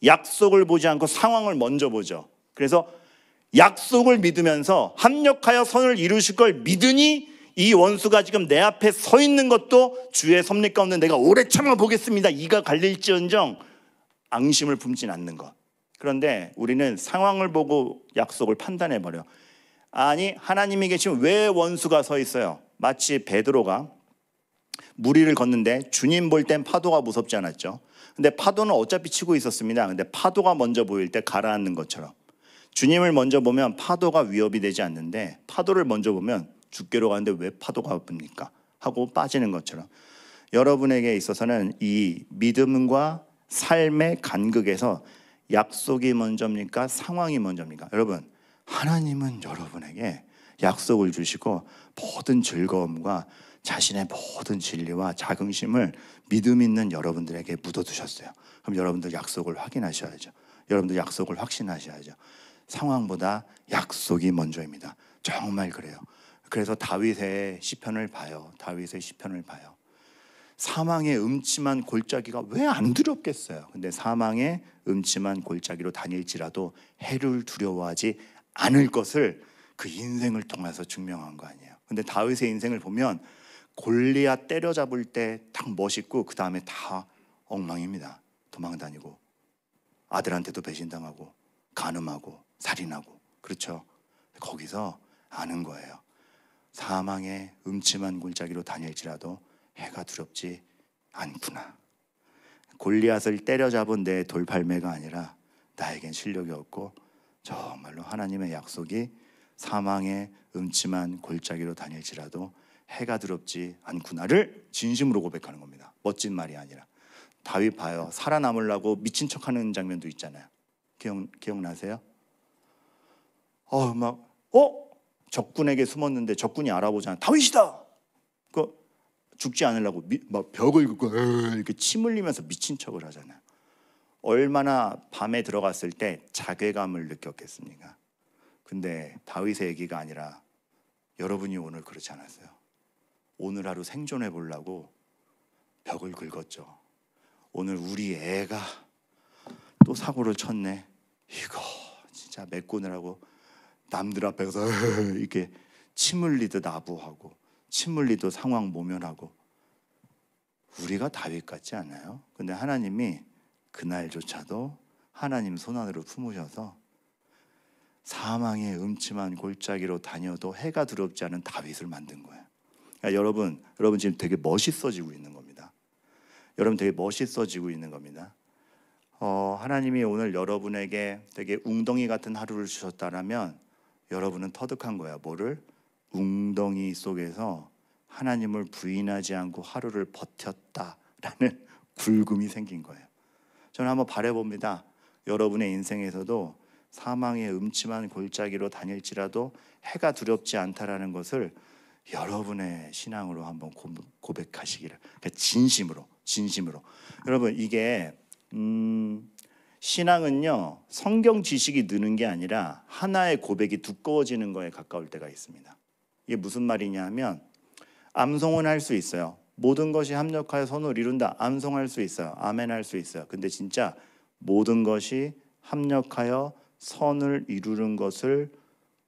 약속을 보지 않고 상황을 먼저 보죠. 그래서 약속을 믿으면서 합력하여 선을 이루실 걸 믿으니 이 원수가 지금 내 앞에 서 있는 것도 주의 섭리 가운데 내가 오래 참아 보겠습니다. 이가 갈릴지언정 앙심을 품진 않는 것. 그런데 우리는 상황을 보고 약속을 판단해버려. 아니 하나님이 계시면 왜 원수가 서 있어요? 마치 베드로가 무리를 걷는데 주님 볼 땐 파도가 무섭지 않았죠. 근데 파도는 어차피 치고 있었습니다. 근데 파도가 먼저 보일 때 가라앉는 것처럼 주님을 먼저 보면 파도가 위협이 되지 않는데 파도를 먼저 보면 죽게로 가는데 왜 파도가 아픕니까? 하고 빠지는 것처럼 여러분에게 있어서는 이 믿음과 삶의 간극에서 약속이 먼저입니까? 상황이 먼저입니까? 여러분 하나님은 여러분에게 약속을 주시고 모든 즐거움과 자신의 모든 진리와 자긍심을 믿음 있는 여러분들에게 묻어두셨어요. 그럼 여러분들 약속을 확인하셔야죠. 여러분들 약속을 확신하셔야죠. 상황보다 약속이 먼저입니다. 정말 그래요. 그래서 다윗의 시편을 봐요. 다윗의 시편을 봐요. 사망의 음침한 골짜기가 왜 안 두렵겠어요? 근데 사망의 음침한 골짜기로 다닐지라도 해를 두려워하지 않을 것을 그 인생을 통해서 증명한 거 아니에요. 근데 다윗의 인생을 보면 골리앗 때려잡을 때 딱 멋있고 그 다음에 다 엉망입니다. 도망다니고 아들한테도 배신당하고 간음하고 살인하고 그렇죠. 거기서 아는 거예요. 사망의 음침한 골짜기로 다닐지라도 해가 두렵지 않구나. 골리앗을 때려잡은 내 돌팔매가 아니라 나에겐 실력이 없고 정말로 하나님의 약속이 사망의 음침한 골짜기로 다닐지라도 해가 두렵지 않구나를 진심으로 고백하는 겁니다. 멋진 말이 아니라. 다윗 봐요. 살아남으려고 미친 척하는 장면도 있잖아요. 기억나세요? 적군에게 숨었는데 적군이 알아보잖아요. 다윗이다. 죽지 않으려고 막 벽을 긋고 이렇게 침 흘리면서 미친 척을 하잖아요. 얼마나 밤에 들어갔을 때 자괴감을 느꼈겠습니까? 근데 다윗의 얘기가 아니라 여러분이 오늘 그렇지 않았어요? 오늘 하루 생존해 보려고 벽을 긁었죠. 오늘 우리 애가 또 사고를 쳤네. 이거 진짜 메꾸느라고 남들 앞에서 이렇게 침 흘리듯 아부하고 침 흘리듯 상황 모면하고. 우리가 다윗 같지 않아요? 근데 하나님이 그날조차도 하나님 손안으로 품으셔서 사망의 음침한 골짜기로 다녀도 해가 두렵지 않은 다윗을 만든 거예요. 그러니까 여러분 지금 되게 멋있어지고 있는 겁니다. 여러분 되게 멋있어지고 있는 겁니다. 하나님이 오늘 여러분에게 되게 웅덩이 같은 하루를 주셨다라면 여러분은 터득한 거야. 뭐를? 웅덩이 속에서 하나님을 부인하지 않고 하루를 버텼다라는 굴금이 생긴 거예요. 저는 한번 바라봅니다. 여러분의 인생에서도 사망의 음침한 골짜기로 다닐지라도 해가 두렵지 않다라는 것을 여러분의 신앙으로 한번 고백하시기를. 그러니까 진심으로. 여러분, 이게 신앙은요, 성경 지식이 느는 게 아니라 하나의 고백이 두꺼워지는 거에 가까울 때가 있습니다. 이게 무슨 말이냐 하면, 암송은 할 수 있어요. 모든 것이 합력하여 선을 이룬다. 암송할 수 있어요. 아멘 할 수 있어요. 근데 진짜 모든 것이 합력하여 선을 이루는 것을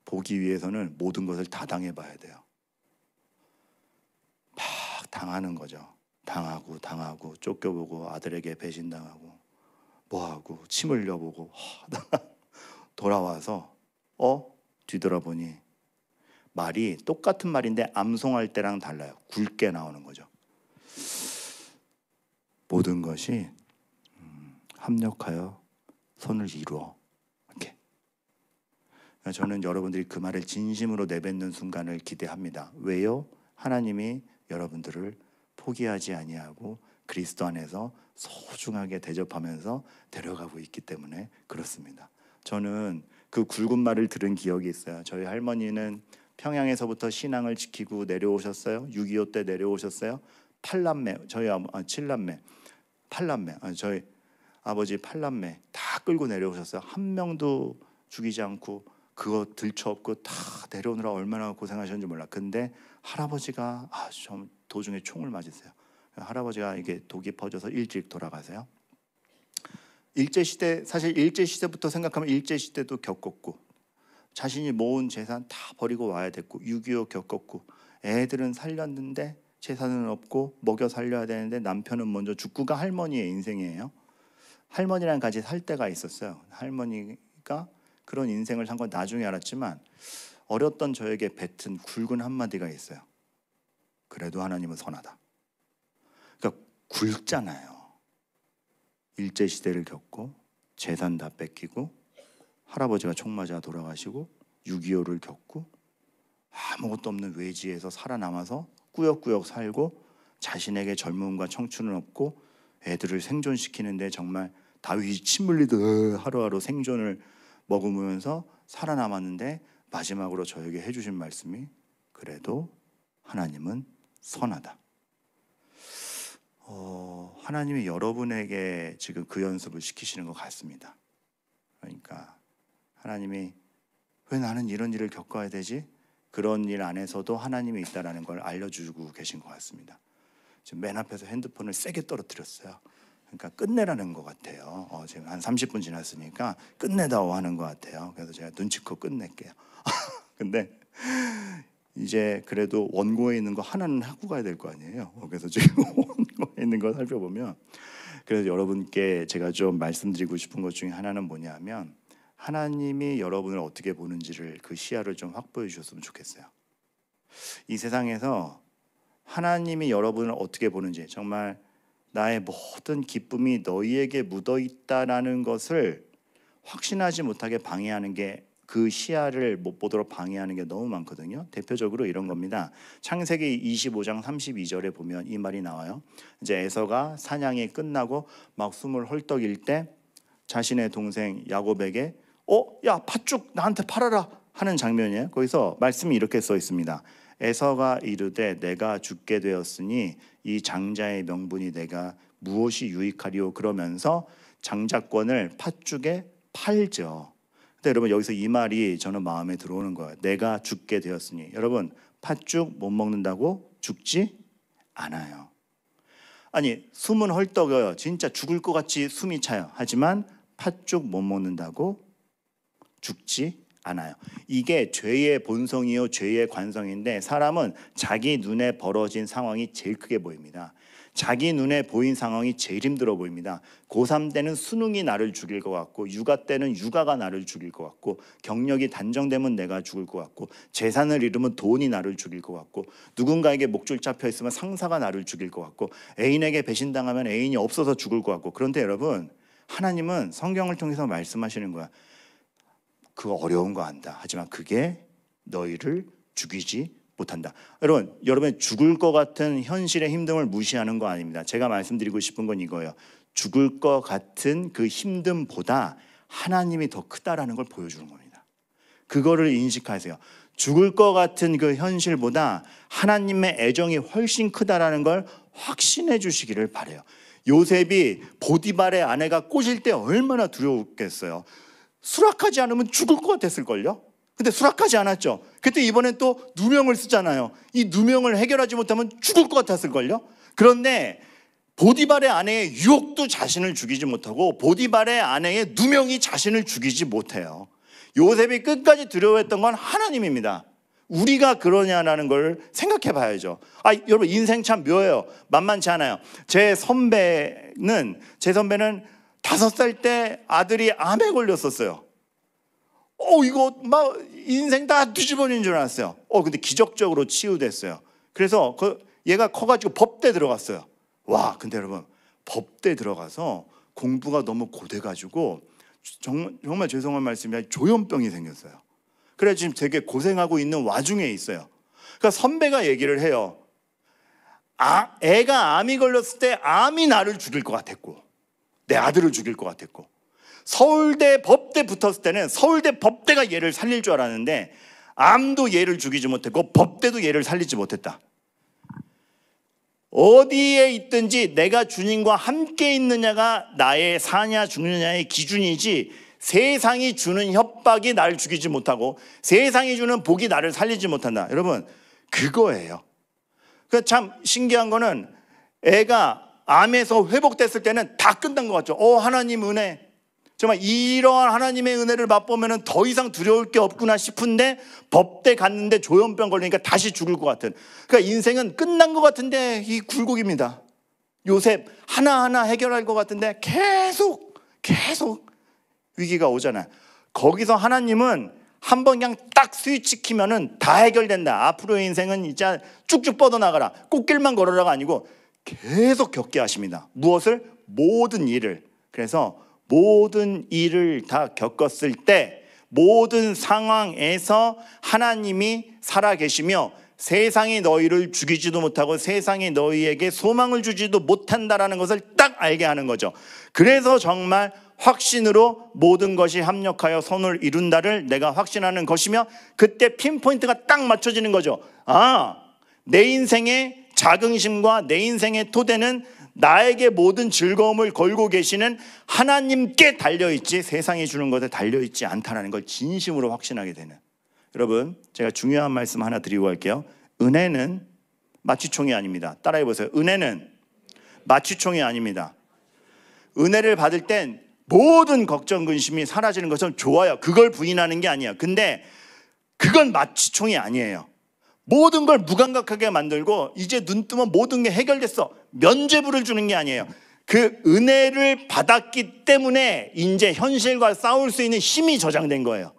보기 위해서는 모든 것을 다 당해봐야 돼요. 막 당하는 거죠. 당하고 쫓겨보고 아들에게 배신당하고 뭐하고 침 흘려보고 돌아와서 뒤돌아보니 말이 똑같은 말인데 암송할 때랑 달라요. 굵게 나오는 거죠. 모든 것이 합력하여 선을 이루어. 이렇게. 저는 여러분들이 그 말을 진심으로 내뱉는 순간을 기대합니다. 왜요? 하나님이 여러분들을 포기하지 아니하고 그리스도 안에서 소중하게 대접하면서 데려가고 있기 때문에 그렇습니다. 저는 그 굵은 말을 들은 기억이 있어요. 저희 할머니는 평양에서부터 신앙을 지키고 내려오셨어요. 6.25 때 내려오셨어요. 8남매, 저희 7남매, 8남매, 저희 아버지 8남매 다 끌고 내려오셨어요. 한 명도 죽이지 않고 그거 들쳐업고 다 내려오느라 얼마나 고생하셨는지 몰라. 근데 할아버지가 좀 도중에 총을 맞으세요. 할아버지가 이게 독이 퍼져서 일찍 돌아가세요. 일제시대, 사실 일제시대부터 생각하면 일제시대도 겪었고 자신이 모은 재산 다 버리고 와야 됐고 6.25 겪었고 애들은 살렸는데 재산은 없고 먹여 살려야 되는데 남편은 먼저 죽고가 할머니의 인생이에요. 할머니랑 같이 살 때가 있었어요. 할머니가 그런 인생을 산 건 나중에 알았지만 어렸던 저에게 뱉은 굵은 한마디가 있어요. 그래도 하나님은 선하다. 그러니까 굵잖아요. 일제시대를 겪고 재산 다 뺏기고 할아버지가 총 맞아 돌아가시고 6.25를 겪고 아무것도 없는 외지에서 살아남아서 꾸역꾸역 살고 자신에게 젊음과 청춘은 없고 애들을 생존시키는데 정말 다윗이 침 흘리듯 하루하루 생존을 머금으면서 살아남았는데 마지막으로 저에게 해주신 말씀이 그래도 하나님은 선하다. 하나님이 여러분에게 지금 그 연습을 시키시는 것 같습니다. 그러니까 하나님이 왜 나는 이런 일을 겪어야 되지? 그런 일 안에서도 하나님이 있다라는 걸 알려주고 계신 것 같습니다. 지금 맨 앞에서 핸드폰을 세게 떨어뜨렸어요. 그러니까 끝내라는 것 같아요. 지금 한 30분 지났으니까 끝내다오 하는 것 같아요. 그래서 제가 눈치껏 끝낼게요. 근데 이제 그래도 원고에 있는 거 하나는 하고 가야 될 거 아니에요. 그래서 지금 원고에 있는 거 살펴보면 그래서 여러분께 제가 좀 말씀드리고 싶은 것 중에 하나는 뭐냐면 하나님이 여러분을 어떻게 보는지를 그 시야를 좀 확보해 주셨으면 좋겠어요. 이 세상에서 하나님이 여러분을 어떻게 보는지 정말 나의 모든 기쁨이 너희에게 묻어 있다라는 것을 확신하지 못하게 방해하는 게 그 시야를 못 보도록 방해하는 게 너무 많거든요. 대표적으로 이런 겁니다. 창세기 25장 32절에 보면 이 말이 나와요. 이제 에서가 사냥이 끝나고 막 숨을 헐떡일 때 자신의 동생 야곱에게 야 팥죽 나한테 팔아라 하는 장면이에요. 거기서 말씀이 이렇게 써 있습니다. 에서가 이르되 내가 죽게 되었으니 이 장자의 명분이 내가 무엇이 유익하리요 그러면서 장자권을 팥죽에 팔죠. 근데 여러분 여기서 이 말이 저는 마음에 들어오는 거예요. 내가 죽게 되었으니. 여러분 팥죽 못 먹는다고 죽지 않아요. 아니 숨은 헐떡여요. 진짜 죽을 것 같이 숨이 차요. 하지만 팥죽 못 먹는다고 죽지 않아요. 이게 죄의 본성이요 죄의 관성인데 사람은 자기 눈에 벌어진 상황이 제일 크게 보입니다. 자기 눈에 보인 상황이 제일 힘들어 보입니다. 고3 때는 수능이 나를 죽일 것 같고 육아 때는 육아가 나를 죽일 것 같고 경력이 단정되면 내가 죽을 것 같고 재산을 잃으면 돈이 나를 죽일 것 같고 누군가에게 목줄 잡혀 있으면 상사가 나를 죽일 것 같고 애인에게 배신당하면 애인이 없어서 죽을 것 같고 그런데 여러분 하나님은 성경을 통해서 말씀하시는 거야. 그거 어려운 거 안다. 하지만 그게 너희를 죽이지 못한다. 여러분 죽을 것 같은 현실의 힘듦을 무시하는 거 아닙니다. 제가 말씀드리고 싶은 건 이거예요. 죽을 것 같은 그 힘듦보다 하나님이 더 크다라는 걸 보여주는 겁니다. 그거를 인식하세요. 죽을 것 같은 그 현실보다 하나님의 애정이 훨씬 크다라는 걸 확신해 주시기를 바라요. 요셉이 보디발의 아내가 꼬실 때 얼마나 두려웠겠어요. 수락하지 않으면 죽을 것 같았을걸요. 근데 수락하지 않았죠. 그때 이번엔 또 누명을 쓰잖아요. 이 누명을 해결하지 못하면 죽을 것 같았을걸요. 그런데 보디발의 아내의 유혹도 자신을 죽이지 못하고 보디발의 아내의 누명이 자신을 죽이지 못해요. 요셉이 끝까지 두려워했던 건 하나님입니다. 우리가 그러냐라는 걸 생각해 봐야죠. 여러분 인생 참 묘해요. 만만치 않아요. 제 선배는 5살 때 아들이 암에 걸렸었어요. 이거 막 인생 다 뒤집어진 줄 알았어요. 근데 기적적으로 치유됐어요. 그래서 얘가 커가지고 법대 들어갔어요. 와, 근데 여러분 법대 들어가서 공부가 너무 고돼가지고 정말 죄송한 말씀이야 조현병이 생겼어요. 그래 지금 되게 고생하고 있는 와중에 있어요. 그러니까 선배가 얘기를 해요. 애가 암이 걸렸을 때 암이 나를 죽일 것 같았고 내 아들을 죽일 것 같았고 서울대 법대 붙었을 때는 서울대 법대가 얘를 살릴 줄 알았는데 암도 얘를 죽이지 못했고 법대도 얘를 살리지 못했다. 어디에 있든지 내가 주님과 함께 있느냐가 나의 사냐 죽느냐의 기준이지 세상이 주는 협박이 나를 죽이지 못하고 세상이 주는 복이 나를 살리지 못한다. 여러분 그거예요. 참 신기한 거는 애가 암에서 회복됐을 때는 다 끝난 것 같죠. 하나님 은혜, 정말 이러한 하나님의 은혜를 맛보면 더 이상 두려울 게 없구나 싶은데 법대 갔는데 조현병 걸리니까 다시 죽을 것 같은, 그러니까 인생은 끝난 것 같은데 이 굴곡입니다. 요셉 하나하나 해결할 것 같은데 계속 위기가 오잖아요. 거기서 하나님은 한번 그냥 딱 스위치 키면은 다 해결된다. 앞으로의 인생은 이제 쭉쭉 뻗어나가라, 꽃길만 걸어라가 아니고 계속 겪게 하십니다. 무엇을? 모든 일을. 그래서 모든 일을 다 겪었을 때 모든 상황에서 하나님이 살아계시며 세상이 너희를 죽이지도 못하고 세상이 너희에게 소망을 주지도 못한다라는 것을 딱 알게 하는 거죠. 그래서 정말 확신으로 모든 것이 합력하여 선을 이룬다를 내가 확신하는 것이며, 그때 핀포인트가 딱 맞춰지는 거죠. 내 인생의 자긍심과 내 인생의 토대는 나에게 모든 즐거움을 걸고 계시는 하나님께 달려있지 세상이 주는 것에 달려있지 않다는 걸 진심으로 확신하게 되는. 여러분 제가 중요한 말씀 하나 드리고 갈게요. 은혜는 마취총이 아닙니다. 따라해 보세요. 은혜는 마취총이 아닙니다. 은혜를 받을 땐 모든 걱정 근심이 사라지는 것은 좋아요. 그걸 부인하는 게 아니에요. 근데 그건 마취총이 아니에요. 모든 걸 무감각하게 만들고 이제 눈 뜨면 모든 게 해결됐어, 면죄부를 주는 게 아니에요. 그 은혜를 받았기 때문에 이제 현실과 싸울 수 있는 힘이 저장된 거예요.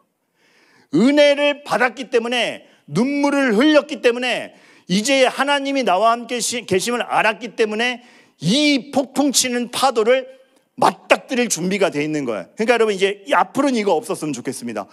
은혜를 받았기 때문에, 눈물을 흘렸기 때문에, 이제 하나님이 나와 함께 계심을 알았기 때문에 이 폭풍 치는 파도를 맞닥뜨릴 준비가 돼 있는 거예요. 그러니까 여러분 이제 앞으로는 이거 없었으면 좋겠습니다.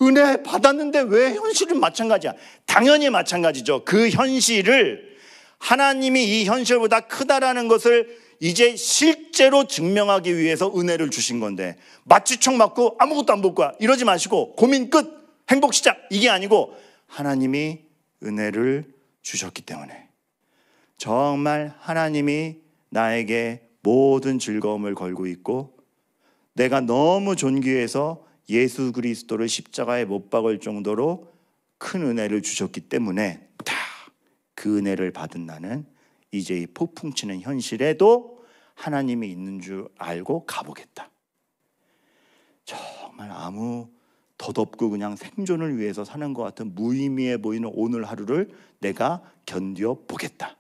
은혜 받았는데 왜 현실은 마찬가지야? 당연히 마찬가지죠. 그 현실을 하나님이 이 현실보다 크다라는 것을 이제 실제로 증명하기 위해서 은혜를 주신 건데, 마취총 맞고 아무것도 안 볼 거야 이러지 마시고 고민 끝, 행복 시작, 이게 아니고 하나님이 은혜를 주셨기 때문에, 정말 하나님이 나에게 모든 즐거움을 걸고 있고 내가 너무 존귀해서 예수 그리스도를 십자가에 못 박을 정도로 큰 은혜를 주셨기 때문에 그 은혜를 받은 나는 이제 이 폭풍 치는 현실에도 하나님이 있는 줄 알고 가보겠다. 정말 아무 덧없고 그냥 생존을 위해서 사는 것 같은 무의미해 보이는 오늘 하루를 내가 견뎌 보겠다.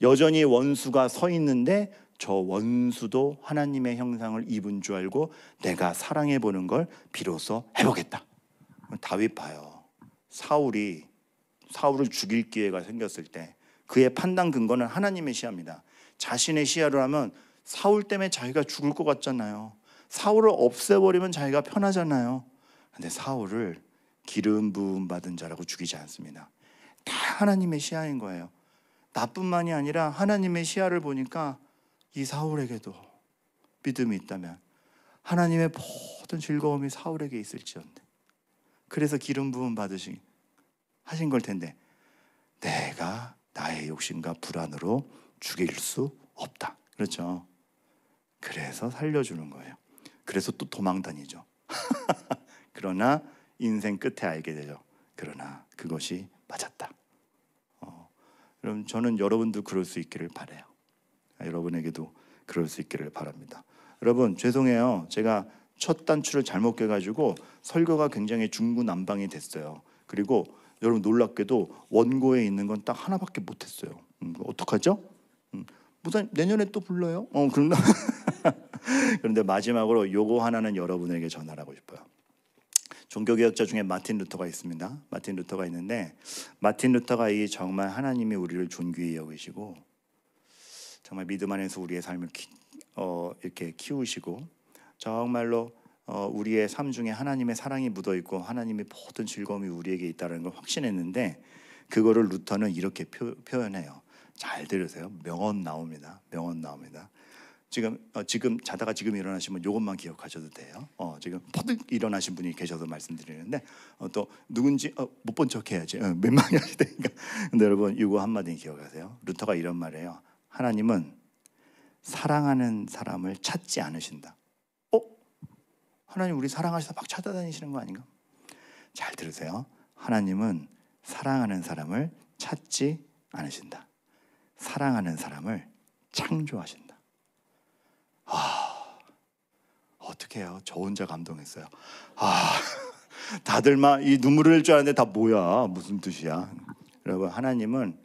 여전히 원수가 서 있는데 저 원수도 하나님의 형상을 입은 줄 알고 내가 사랑해 보는 걸 비로소 해보겠다. 다윗 봐요. 사울을 죽일 기회가 생겼을 때 그의 판단 근거는 하나님의 시야입니다. 자신의 시야로 하면 사울 때문에 자기가 죽을 것 같잖아요. 사울을 없애버리면 자기가 편하잖아요. 근데 사울을 기름 부음 받은 자라고 죽이지 않습니다. 다 하나님의 시야인 거예요. 나뿐만이 아니라 하나님의 시야를 보니까 이 사울에게도 믿음이 있다면 하나님의 모든 즐거움이 사울에게 있을지언데, 그래서 기름 부음 받으신 하신 걸 텐데 내가 나의 욕심과 불안으로 죽일 수 없다. 그렇죠? 그래서 살려주는 거예요. 그래서 또 도망 다니죠. 그러나 인생 끝에 알게 되죠. 그러나 그것이 맞았다. 그럼 저는 여러분도 그럴 수 있기를 바라요. 여러분에게도 그럴 수 있기를 바랍니다. 여러분 죄송해요. 제가 첫 단추를 잘못 깨가지고 설교가 굉장히 중구난방이 됐어요. 그리고 여러분 놀랍게도 원고에 있는 건 딱 하나밖에 못했어요. 어떡하죠? 무슨 내년에 또 불러요? 그런가? 그런데 마지막으로 요거 하나는 여러분에게 전하고 싶어요. 종교개혁자 중에 마틴 루터가 있습니다. 마틴 루터가 있는데 마틴 루터가 이 정말 하나님이 우리를 존귀히 여기시고 정말 믿음 안에서 우리의 삶을 이렇게 키우시고 정말로 우리의 삶 중에 하나님의 사랑이 묻어 있고 하나님의 모든 즐거움이 우리에게 있다는 걸 확신했는데 그거를 루터는 이렇게 표현해요. 잘 들으세요. 명언 나옵니다. 명언 나옵니다. 지금 자다가 지금 일어나시면 이것만 기억하셔도 돼요. 지금 퍼뜩 일어나신 분이 계셔서 말씀드리는데 또 누군지 못 본 척 해야지. 민망해 하시니까. 근데 여러분 이거 한마디 기억하세요. 루터가 이런 말이에요. 하나님은 사랑하는 사람을 찾지 않으신다. 하나님 우리 사랑하셔서 막 찾아다니시는 거 아닌가? 잘 들으세요. 하나님은 사랑하는 사람을 찾지 않으신다. 사랑하는 사람을 창조하신다. 어떻게 해요? 저 혼자 감동했어요. 다들 막 이 눈물을 흘릴 줄 알았는데 다 뭐야? 무슨 뜻이야? 여러분 하나님은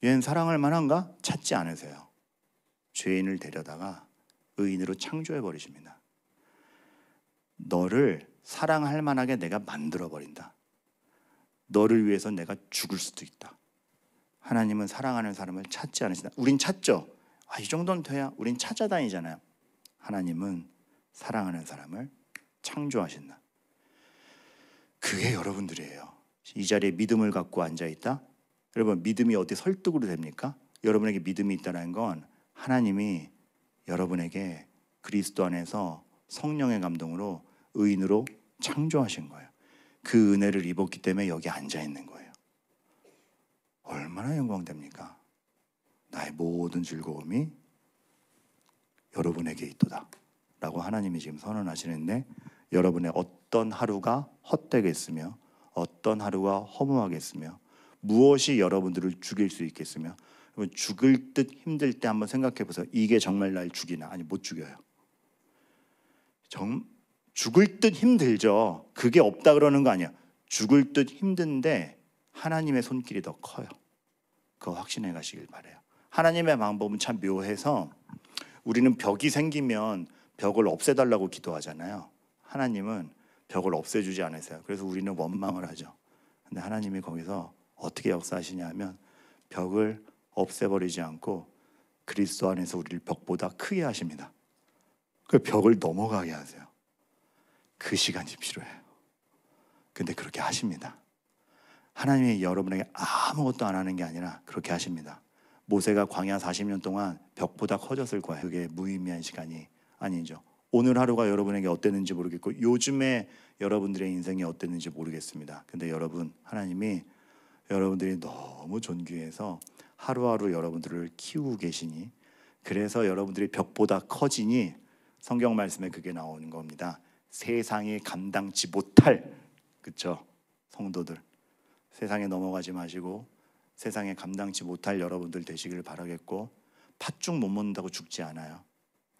얘는 사랑할 만한가? 찾지 않으세요. 죄인을 데려다가 의인으로 창조해 버리십니다. 너를 사랑할 만하게 내가 만들어 버린다. 너를 위해서 내가 죽을 수도 있다. 하나님은 사랑하는 사람을 찾지 않으신다. 우린 찾죠. 이 정도는 돼야 우린 찾아다니잖아요. 하나님은 사랑하는 사람을 창조하신다. 그게 여러분들이에요. 이 자리에 믿음을 갖고 앉아있다. 여러분 믿음이 어디 설득으로 됩니까? 여러분에게 믿음이 있다는 건 하나님이 여러분에게 그리스도 안에서 성령의 감동으로 의인으로 창조하신 거예요. 그 은혜를 입었기 때문에 여기 앉아있는 거예요. 얼마나 영광됩니까? 나의 모든 즐거움이 여러분에게 있도다 라고 하나님이 지금 선언하시는데 여러분의 어떤 하루가 헛되겠으며 어떤 하루가 허무하겠으며 무엇이 여러분들을 죽일 수 있겠으며 죽을 듯 힘들 때 한번 생각해 보세요. 이게 정말 날 죽이나? 아니 못 죽여요. 죽을 듯 힘들죠. 그게 없다 그러는 거 아니야. 죽을 듯 힘든데 하나님의 손길이 더 커요. 그거 확신해 가시길 바라요. 하나님의 방법은 참 묘해서 우리는 벽이 생기면 벽을 없애달라고 기도하잖아요. 하나님은 벽을 없애주지 않으세요. 그래서 우리는 원망을 하죠. 근데 하나님이 거기서 어떻게 역사하시냐 하면 벽을 없애버리지 않고 그리스도 안에서 우리를 벽보다 크게 하십니다. 그 벽을 넘어가게 하세요. 그 시간이 필요해요. 근데 그렇게 하십니다. 하나님이 여러분에게 아무것도 안 하는 게 아니라 그렇게 하십니다. 모세가 광야 40년 동안 벽보다 커졌을 거예요. 그게 무의미한 시간이 아니죠. 오늘 하루가 여러분에게 어땠는지 모르겠고 요즘에 여러분들의 인생이 어땠는지 모르겠습니다. 근데 여러분 하나님이 여러분들이 너무 존귀해서 하루하루 여러분들을 키우고 계시니 그래서 여러분들이 벽보다 커지니 성경 말씀에 그게 나오는 겁니다. 세상이 감당치 못할 그렇죠? 성도들 세상에 넘어가지 마시고 세상에 감당치 못할 여러분들 되시기를 바라겠고 팥죽 못 먹는다고 죽지 않아요.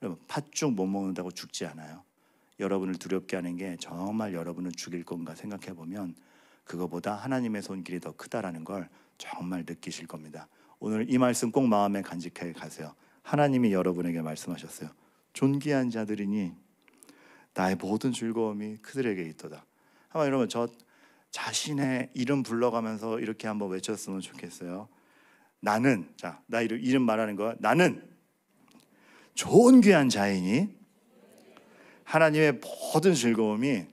여러분 팥죽 못 먹는다고 죽지 않아요. 여러분을 두렵게 하는 게 정말 여러분을 죽일 건가 생각해 보면 그거보다 하나님의 손길이 더 크다라는 걸 정말 느끼실 겁니다. 오늘 이 말씀 꼭 마음에 간직하게 가세요. 하나님이 여러분에게 말씀하셨어요. 존귀한 자들이니 나의 모든 즐거움이 그들에게 있도다. 한번 여러분 저 자신의 이름 불러가면서 이렇게 한번 외쳤으면 좋겠어요. 나는 나 이름 말하는 거야. 나는 존귀한 자이니 하나님의 모든 즐거움이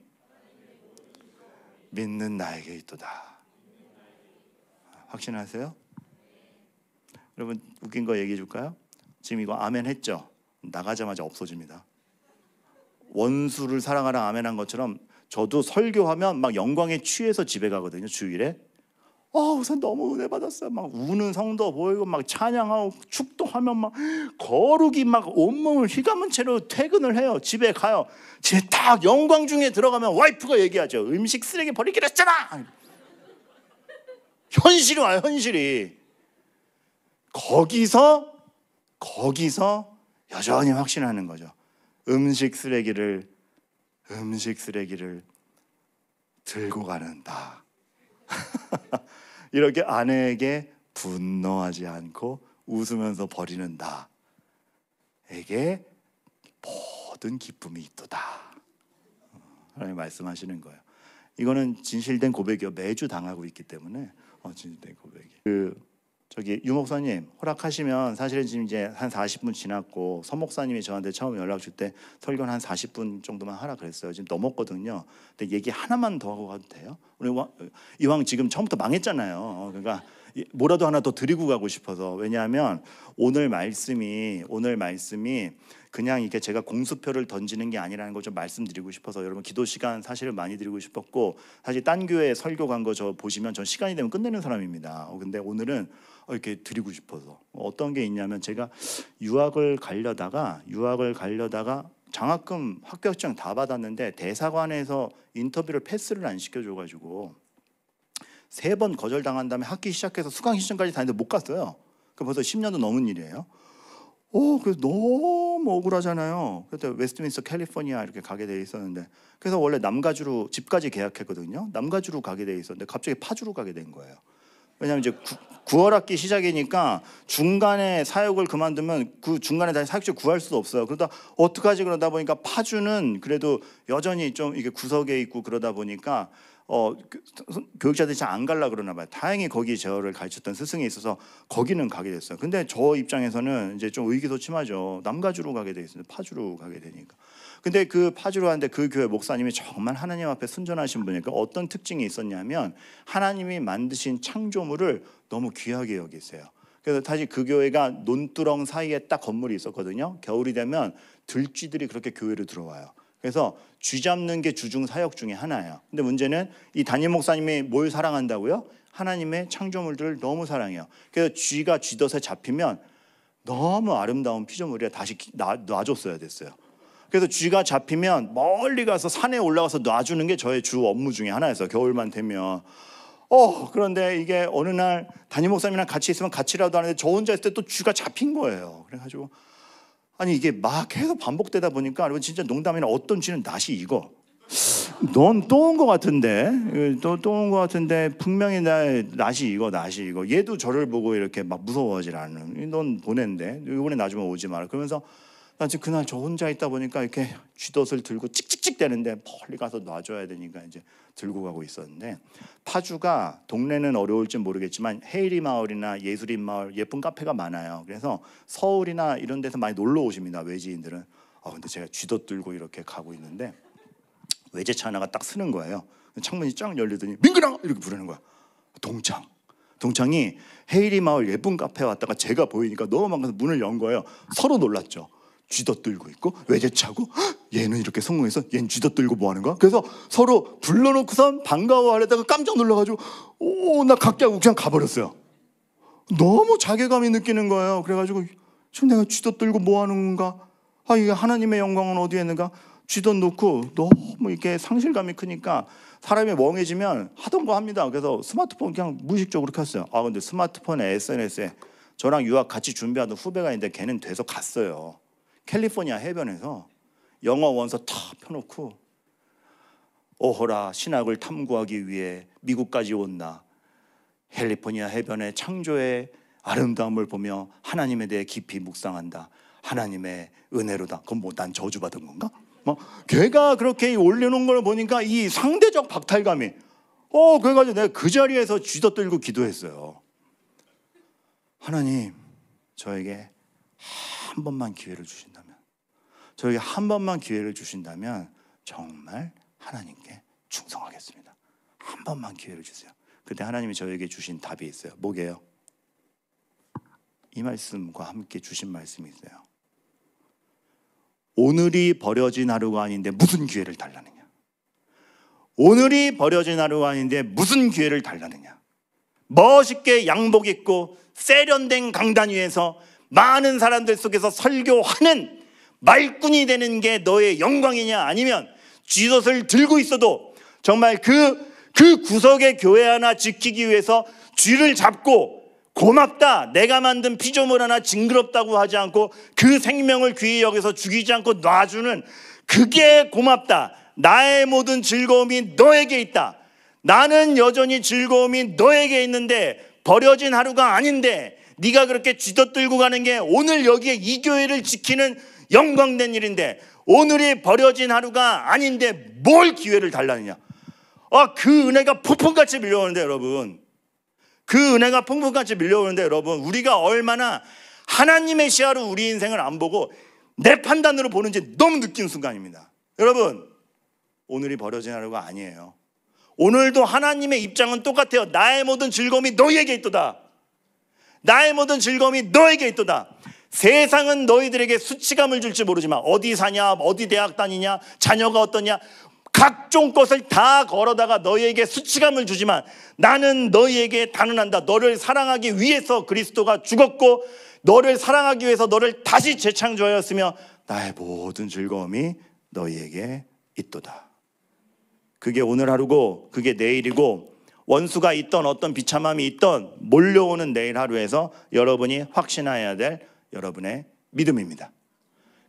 믿는 나에게 있도다. 확신하세요? 여러분 웃긴 거 얘기해 줄까요? 지금 이거 아멘 했죠? 나가자마자 없어집니다. 원수를 사랑하라 아멘 한 것처럼 저도 설교하면 막 영광에 취해서 집에 가거든요. 주일에. 우선 너무 은혜 받았어요. 막 우는 성도 보이고 막 찬양하고 축도하면 막 거룩이 막 온몸을 휘감은 채로 퇴근을 해요. 집에 가요. 집에 딱 영광 중에 들어가면 와이프가 얘기하죠. 음식 쓰레기 버리기로 했잖아. 현실이 와요. 현실이. 거기서 여전히 확신하는 거죠. 음식 쓰레기를 들고 가는다. 이렇게 아내에게 분노하지 않고 웃으면서 버리는 나에게 모든 기쁨이 있도다. 하나님 말씀하시는 거예요. 이거는 진실된 고백이요. 매주 당하고 있기 때문에 진실된 고백이. 저기 유 목사님 허락하시면 사실은 지금 이제 한 40분 지났고 서 목사님이 저한테 처음 연락 줄 때 설교는 한 40분 정도만 하라 그랬어요. 지금 넘었거든요. 근데 얘기 하나만 더 하고 가도 돼요? 우리 이왕 지금 처음부터 망했잖아요. 그러니까 뭐라도 하나 더 드리고 가고 싶어서. 왜냐하면 오늘 말씀이 그냥 이게 제가 공수표를 던지는 게 아니라는 걸 좀 말씀드리고 싶어서 여러분 기도 시간 사실은 많이 드리고 싶었고, 사실 딴 교회 설교 간 거 저 보시면 전 시간이 되면 끝내는 사람입니다. 근데 오늘은 이렇게 드리고 싶어서. 어떤 게 있냐면 제가 유학을 가려다가 장학금 합격증 다 받았는데 대사관에서 인터뷰를 패스를 안 시켜줘가지고 3번 거절당한 다음에 학기 시작해서 수강 신청까지 다 했는데 못 갔어요. 그 벌써 10년도 넘은 일이에요. 그래서 너무 억울하잖아요. 그때 웨스트민스터 캘리포니아 이렇게 가게 돼 있었는데, 그래서 원래 남가주로 집까지 계약했거든요. 남가주로 가게 돼 있었는데 갑자기 파주로 가게 된 거예요. 왜냐하면 이제 9월 학기 시작이니까 중간에 사역을 그만두면 그 중간에 다시 사역직 구할 수도 없어요. 그러다 어떡하지 그러다 보니까 파주는 그래도 여전히 좀 이게 구석에 있고 그러다 보니까 교육자들이 잘 안 갈라 그러나 봐요. 다행히 거기 저를 가르쳤던 스승이 있어서 거기는 가게 됐어요. 근데 저 입장에서는 이제 좀 의기소침하죠. 남가주로 가게 돼 있어요. 파주로 가게 되니까. 근데 그 파주로 하는데 그 교회 목사님이 정말 하나님 앞에 순전하신 분이니까 어떤 특징이 있었냐면 하나님이 만드신 창조물을 너무 귀하게 여기세요. 그래서 다시 그 교회가 논두렁 사이에 딱 건물이 있었거든요. 겨울이 되면 들쥐들이 그렇게 교회로 들어와요. 그래서 쥐 잡는 게 주중 사역 중에 하나예요. 근데 문제는 이 담임 목사님이 뭘 사랑한다고요? 하나님의 창조물들을 너무 사랑해요. 그래서 쥐가 쥐덫에 잡히면 너무 아름다운 피조물이라 다시 놔줬어야 됐어요. 그래서 쥐가 잡히면 멀리 가서 산에 올라가서 놔주는 게 저의 주 업무 중에 하나였어요. 겨울만 되면. 그런데 이게 어느 날 담임 목사님이랑 같이 있으면 같이라도 하는데 저 혼자 있을 때 또 쥐가 잡힌 거예요. 그래가지고 아니 이게 막 계속 반복되다 보니까 여러분 진짜 농담이나 어떤 쥐는 낯이 익어. 넌 또 온 것 같은데 또 온 것 같은데 분명히 낯이 익어. 얘도 저를 보고 이렇게 막 무서워하질 않는. 넌 보낸데 이번에 나중에 오지 마라. 그러면서 나 지금 그날 저 혼자 있다 보니까 이렇게 쥐덫을 들고 찍찍찍 대는데 멀리 가서 놔줘야 되니까 이제 들고 가고 있었는데, 파주가 동네는 어려울지 모르겠지만 헤이리 마을이나 예술인 마을 예쁜 카페가 많아요. 그래서 서울이나 이런 데서 많이 놀러 오십니다. 외지인들은. 근데 제가 쥐덫 들고 이렇게 가고 있는데 외제차 하나가 딱 쓰는 거예요. 창문이 쫙 열리더니 민근아 이렇게 부르는 거야. 동창이 헤이리 마을 예쁜 카페에 왔다가 제가 보이니까 너무 반가워서 문을 연 거예요. 서로 놀랐죠. 쥐덫 들고 있고 외제차고 얘는 이렇게 성공해서 얘는 쥐덫 들고 뭐 하는 거야? 그래서 서로 불러놓고선 반가워하려다가 깜짝 놀라가지고 나 각자하고 그냥 가버렸어요. 너무 자괴감이 느끼는 거예요. 그래가지고 지금 내가 쥐덫 들고 뭐 하는 건가? 이게 하나님의 영광은 어디에 있는가? 쥐덫 놓고 너무 이렇게 상실감이 크니까 사람이 멍해지면 하던 거 합니다. 그래서 스마트폰 그냥 무의식적으로 켰어요. 근데 스마트폰에 SNS에 저랑 유학 같이 준비하던 후배가 있는데 걔는 돼서 갔어요. 캘리포니아 해변에서 영어 원서 탁 펴놓고 오호라 신학을 탐구하기 위해 미국까지 온나 캘리포니아 해변의 창조의 아름다움을 보며 하나님에 대해 깊이 묵상한다. 하나님의 은혜로다. 그건 뭐 난 저주받은 건가? 걔가 그렇게 올려놓은 걸 보니까 이 상대적 박탈감이 그래가지고 내가 그 자리에서 쥐덫 들고 기도했어요. 하나님 저에게 한 번만 기회를 주신다면 정말 하나님께 충성하겠습니다. 한 번만 기회를 주세요. 그때 하나님이 저에게 주신 답이 있어요. 뭐게요? 이 말씀과 함께 주신 말씀이 있어요. 오늘이 버려진 하루가 아닌데 무슨 기회를 달라느냐? 오늘이 버려진 하루가 아닌데 무슨 기회를 달라느냐? 멋있게 양복 입고 세련된 강단 위에서 많은 사람들 속에서 설교하는 말꾼이 되는 게 너의 영광이냐? 아니면 쥐덫을 들고 있어도 정말 그 구석의 교회 하나 지키기 위해서 쥐를 잡고 고맙다, 내가 만든 피조물 하나 징그럽다고 하지 않고 그 생명을 귀히 여기서 죽이지 않고 놔주는 그게 고맙다, 나의 모든 즐거움이 너에게 있다, 나는 여전히 즐거움이 너에게 있는데 버려진 하루가 아닌데 네가 그렇게 쥐덫 들고 가는 게 오늘 여기에 이 교회를 지키는 영광된 일인데 오늘이 버려진 하루가 아닌데 뭘 기회를 달라느냐? 그 은혜가 폭풍같이 밀려오는데 여러분, 그 은혜가 폭풍같이 밀려오는데 여러분, 우리가 얼마나 하나님의 시야로 우리 인생을 안 보고 내 판단으로 보는지 너무 느끼는 순간입니다. 여러분, 오늘이 버려진 하루가 아니에요. 오늘도 하나님의 입장은 똑같아요. 나의 모든 즐거움이 너희에게 있도다. 나의 모든 즐거움이 너에게 있도다. 세상은 너희들에게 수치감을 줄지 모르지만 어디 사냐, 어디 대학 다니냐, 자녀가 어떠냐, 각종 것을 다 걸어다가 너희에게 수치감을 주지만 나는 너희에게 단언한다. 너를 사랑하기 위해서 그리스도가 죽었고 너를 사랑하기 위해서 너를 다시 재창조하였으며 나의 모든 즐거움이 너희에게 있도다. 그게 오늘 하루고 그게 내일이고 원수가 있던 어떤 비참함이 있던 몰려오는 내일 하루에서 여러분이 확신해야 될 여러분의 믿음입니다.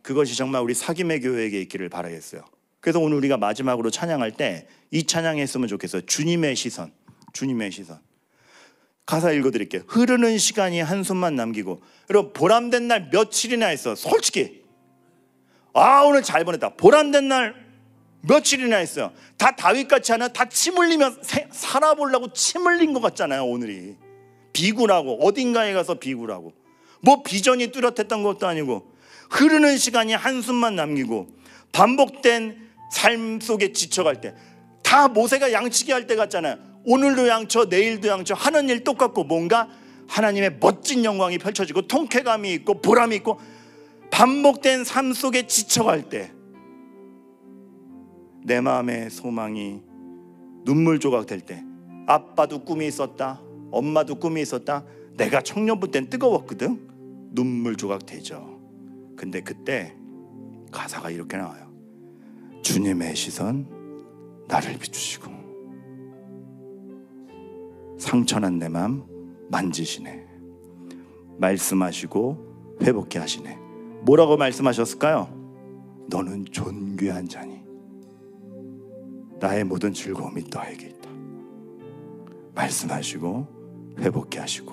그것이 정말 우리 사김의 교회에게 있기를 바라겠어요. 그래서 오늘 우리가 마지막으로 찬양할 때 이 찬양했으면 좋겠어요. 주님의 시선, 주님의 시선. 가사 읽어드릴게요. 흐르는 시간이 한숨만 남기고. 여러분, 보람된 날 며칠이나 했어. 솔직히 오늘 잘 보냈다. 보람된 날 며칠이나 했어요. 다 다윗같이 하나 다 침 흘리며 살아보려고 침 흘린 것 같잖아요. 오늘이 비굴하고 어딘가에 가서 비굴하고 뭐 비전이 뚜렷했던 것도 아니고 흐르는 시간이 한숨만 남기고 반복된 삶 속에 지쳐갈 때 다 모세가 양치기 할 때 같잖아요. 오늘도 양쳐 내일도 양쳐 하는 일 똑같고 뭔가 하나님의 멋진 영광이 펼쳐지고 통쾌감이 있고 보람이 있고 반복된 삶 속에 지쳐갈 때 내 마음의 소망이 눈물 조각 될 때 아빠도 꿈이 있었다, 엄마도 꿈이 있었다, 내가 청년부 땐 뜨거웠거든. 눈물 조각 되죠. 근데 그때 가사가 이렇게 나와요. 주님의 시선 나를 비추시고 상처난 내 맘 만지시네. 말씀하시고 회복케 하시네. 뭐라고 말씀하셨을까요? 너는 존귀한 자니 나의 모든 즐거움이 너에게 있다. 말씀하시고 회복케 하시고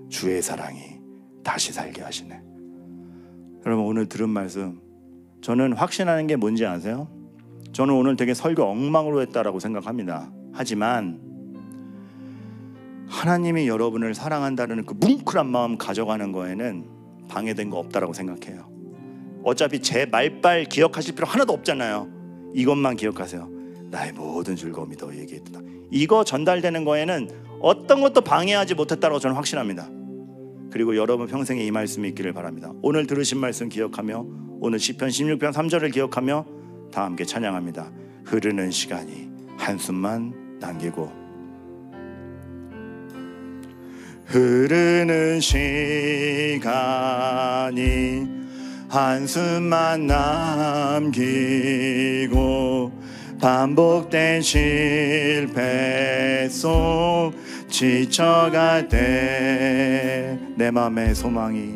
주의 사랑이 다시 살게 하시네. 여러분, 오늘 들은 말씀 저는 확신하는 게 뭔지 아세요? 저는 오늘 되게 설교 엉망으로 했다라고 생각합니다. 하지만 하나님이 여러분을 사랑한다는 그 뭉클한 마음 가져가는 거에는 방해된 거 없다라고 생각해요. 어차피 제 말빨 기억하실 필요 하나도 없잖아요. 이것만 기억하세요. 나의 모든 즐거움이 너희에게 있다. 이거 전달되는 거에는 어떤 것도 방해하지 못했다고 저는 확신합니다. 그리고 여러분 평생에 이 말씀이 있기를 바랍니다. 오늘 들으신 말씀 기억하며 오늘 시편 16편 3절을 기억하며 다 함께 찬양합니다. 흐르는 시간이 한숨만 남기고 흐르는 시간이 한숨만 남기고 반복된 실패 속 지쳐갈 때 내 맘의 소망이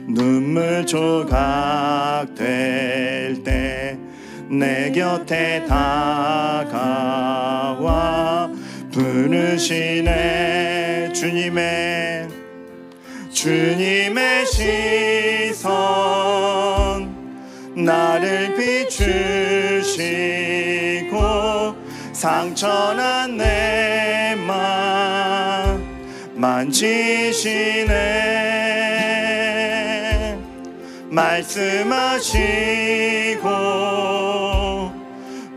눈물 조각 될 때 내 곁에 다가와 부르시네. 주님의 시선 나를 비추시고 상처난 내 맘 만지시네. 말씀하시고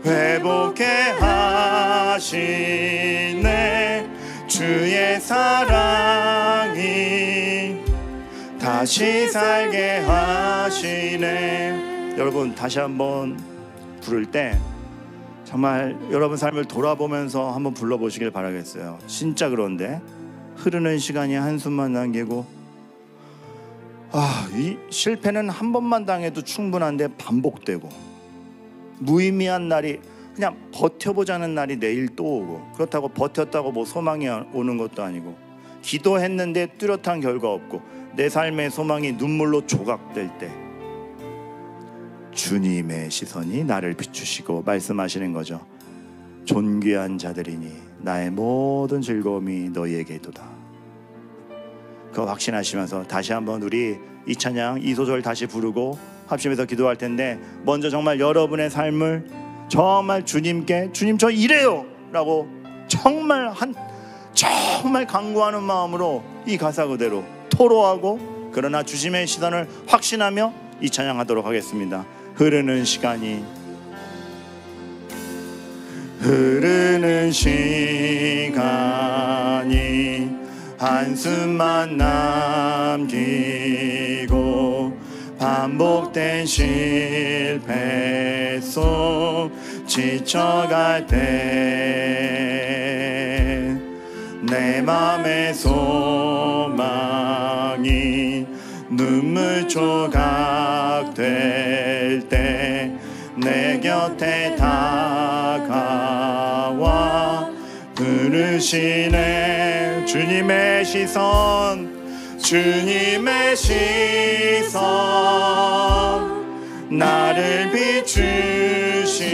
회복해 하시네. 주의 사랑이 다시 살게 하시네. 여러분, 다시 한번 부를 때 정말 여러분 삶을 돌아보면서 한번 불러보시길 바라겠어요. 진짜 그런데 흐르는 시간이 한숨만 남기고, 이 실패는 한 번만 당해도 충분한데 반복되고, 무의미한 날이, 그냥 버텨보자는 날이 내일 또 오고, 그렇다고 버텼다고 뭐 소망이 오는 것도 아니고, 기도했는데 뚜렷한 결과 없고, 내 삶의 소망이 눈물로 조각될 때 주님의 시선이 나를 비추시고 말씀하시는 거죠. 존귀한 자들이니 나의 모든 즐거움이 너희에게 있도다. 그거 확신하시면서 다시 한번 우리 이 찬양, 이 소절 다시 부르고 합심해서 기도할 텐데, 먼저 정말 여러분의 삶을 정말 주님께, 주님 저 이래요 라고 정말 간구하는 마음으로 이 가사 그대로 토로하고, 그러나 주님의 시선을 확신하며 이 찬양하도록 하겠습니다. 흐르는 시간이 한숨만 남기고, 반복된 실패 속 지쳐갈 때 내 맘의 소망이 눈물 조각 될 때 내 곁에 다가와 부르시네. 주님의 시선, 주님의 시선 나를 비추시고,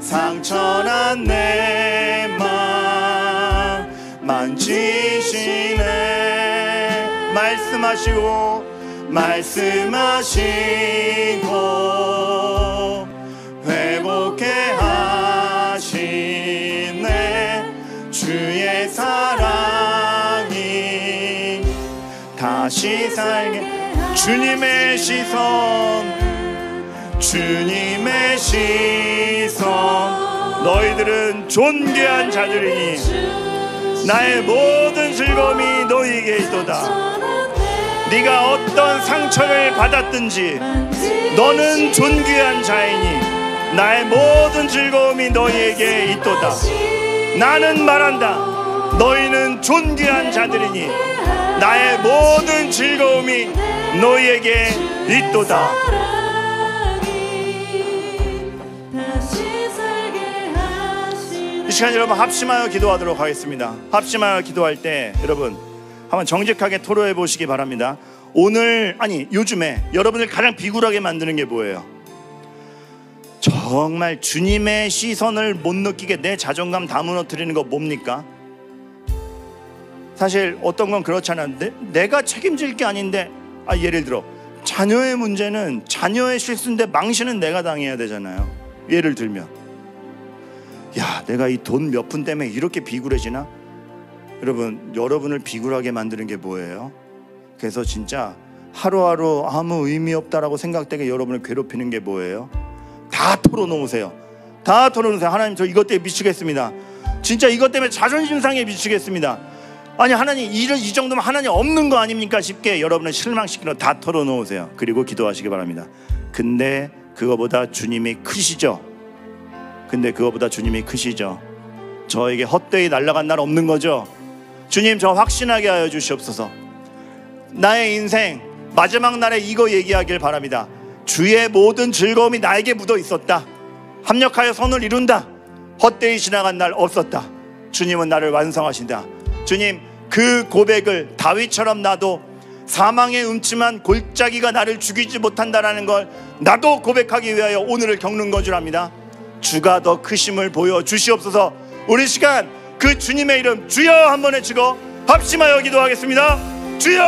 상처난 내 맘 만지시네. 말씀하시고 회복해 하시네. 주의 사랑이 다시 살게. 주님의 시선 너희들은 존귀한 자들이니 나의 모든 즐거움이 너희에게 있도다. 네가 어떤 상처를 받았든지 너는 존귀한 자이니 나의 모든 즐거움이 너희에게 있도다. 나는 말한다. 너희는 존귀한 자들이니 나의 모든 즐거움이 너희에게 있도다. 이 시간 여러분 합심하여 기도하도록 하겠습니다. 합심하여 기도할 때 여러분 한번 정직하게 토로해 보시기 바랍니다. 요즘에 여러분을 가장 비굴하게 만드는 게 뭐예요? 정말 주님의 시선을 못 느끼게 내 자존감 다 무너뜨리는 거 뭡니까? 사실 어떤 건 그렇잖아요. 내가 책임질 게 아닌데, 예를 들어 자녀의 문제는 자녀의 실수인데 망신은 내가 당해야 되잖아요. 예를 들면 내가 이 돈 몇 푼 때문에 이렇게 비굴해지나? 여러분, 여러분을 비굴하게 만드는 게 뭐예요? 그래서 진짜 하루하루 아무 의미 없다라고 생각되게 여러분을 괴롭히는 게 뭐예요? 다 털어놓으세요. 다 털어놓으세요. 하나님, 저 이것 때문에 미치겠습니다. 진짜 이것 때문에 자존심 상해 미치겠습니다. 아니 하나님, 이 정도면 하나님 없는 거 아닙니까 싶게 여러분을 실망시키는 다 털어놓으세요. 그리고 기도하시기 바랍니다. 근데 그거보다 주님이 크시죠? 저에게 헛되이 날아간 날 없는 거죠? 주님, 저 확신하게 하여 주시옵소서. 나의 인생 마지막 날에 이거 얘기하길 바랍니다. 주의 모든 즐거움이 나에게 묻어 있었다. 합력하여 선을 이룬다. 헛되이 지나간 날 없었다. 주님은 나를 완성하신다. 주님, 그 고백을 다윗처럼 나도 사망의 음침한 골짜기가 나를 죽이지 못한다라는 걸 나도 고백하기 위하여 오늘을 겪는 건 줄 압니다. 주가 더 크심을 보여주시옵소서. 우리 시간 그 주님의 이름 주여 한번 외치고 합심하여 기도하겠습니다. 주여!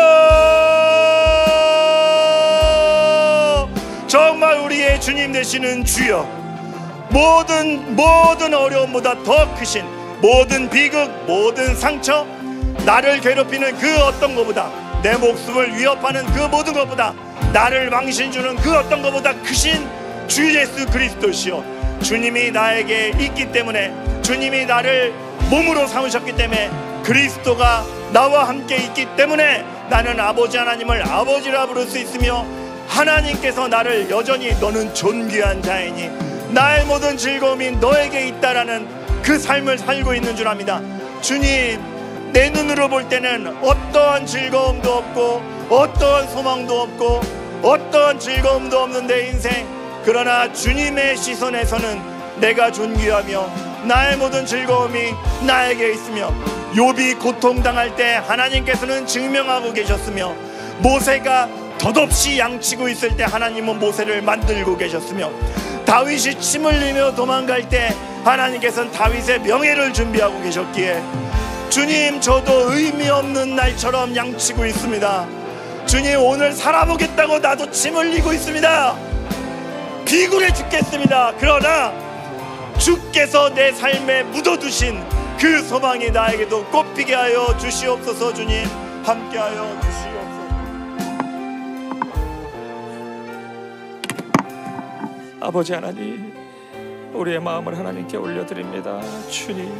정말 우리의 주님 되시는 주여, 모든 어려움보다 더 크신 모든 비극, 모든 상처, 나를 괴롭히는 그 어떤 것보다, 내 목숨을 위협하는 그 모든 것보다, 나를 망신 주는 그 어떤 것보다 크신 주 예수 그리스도시요 주님이 나에게 있기 때문에, 주님이 나를 몸으로 삼으셨기 때문에, 그리스도가 나와 함께 있기 때문에 나는 아버지 하나님을 아버지라 부를 수 있으며, 하나님께서 나를 여전히 너는 존귀한 자이니 나의 모든 즐거움이 너에게 있다라는 그 삶을 살고 있는 줄 압니다. 주님, 내 눈으로 볼 때는 어떠한 즐거움도 없고 어떠한 소망도 없고 어떠한 즐거움도 없는 내 인생, 그러나 주님의 시선에서는 내가 존귀하며 나의 모든 즐거움이 나에게 있으며, 욥이 고통당할 때 하나님께서는 증명하고 계셨으며, 모세가 덧없이 양치고 있을 때 하나님은 모세를 만들고 계셨으며, 다윗이 침 흘리며 도망갈 때 하나님께서는 다윗의 명예를 준비하고 계셨기에, 주님, 저도 의미 없는 날처럼 양치고 있습니다. 주님, 오늘 살아보겠다고 나도 침 흘리고 있습니다. 비굴해 죽겠습니다. 그러나 주께서 내 삶에 묻어두신 그 소망이 나에게도 꽃피게 하여 주시옵소서. 주님, 함께하여 주시옵소서.
아버지 하나님, 우리의 마음을 하나님께 올려드립니다. 주님,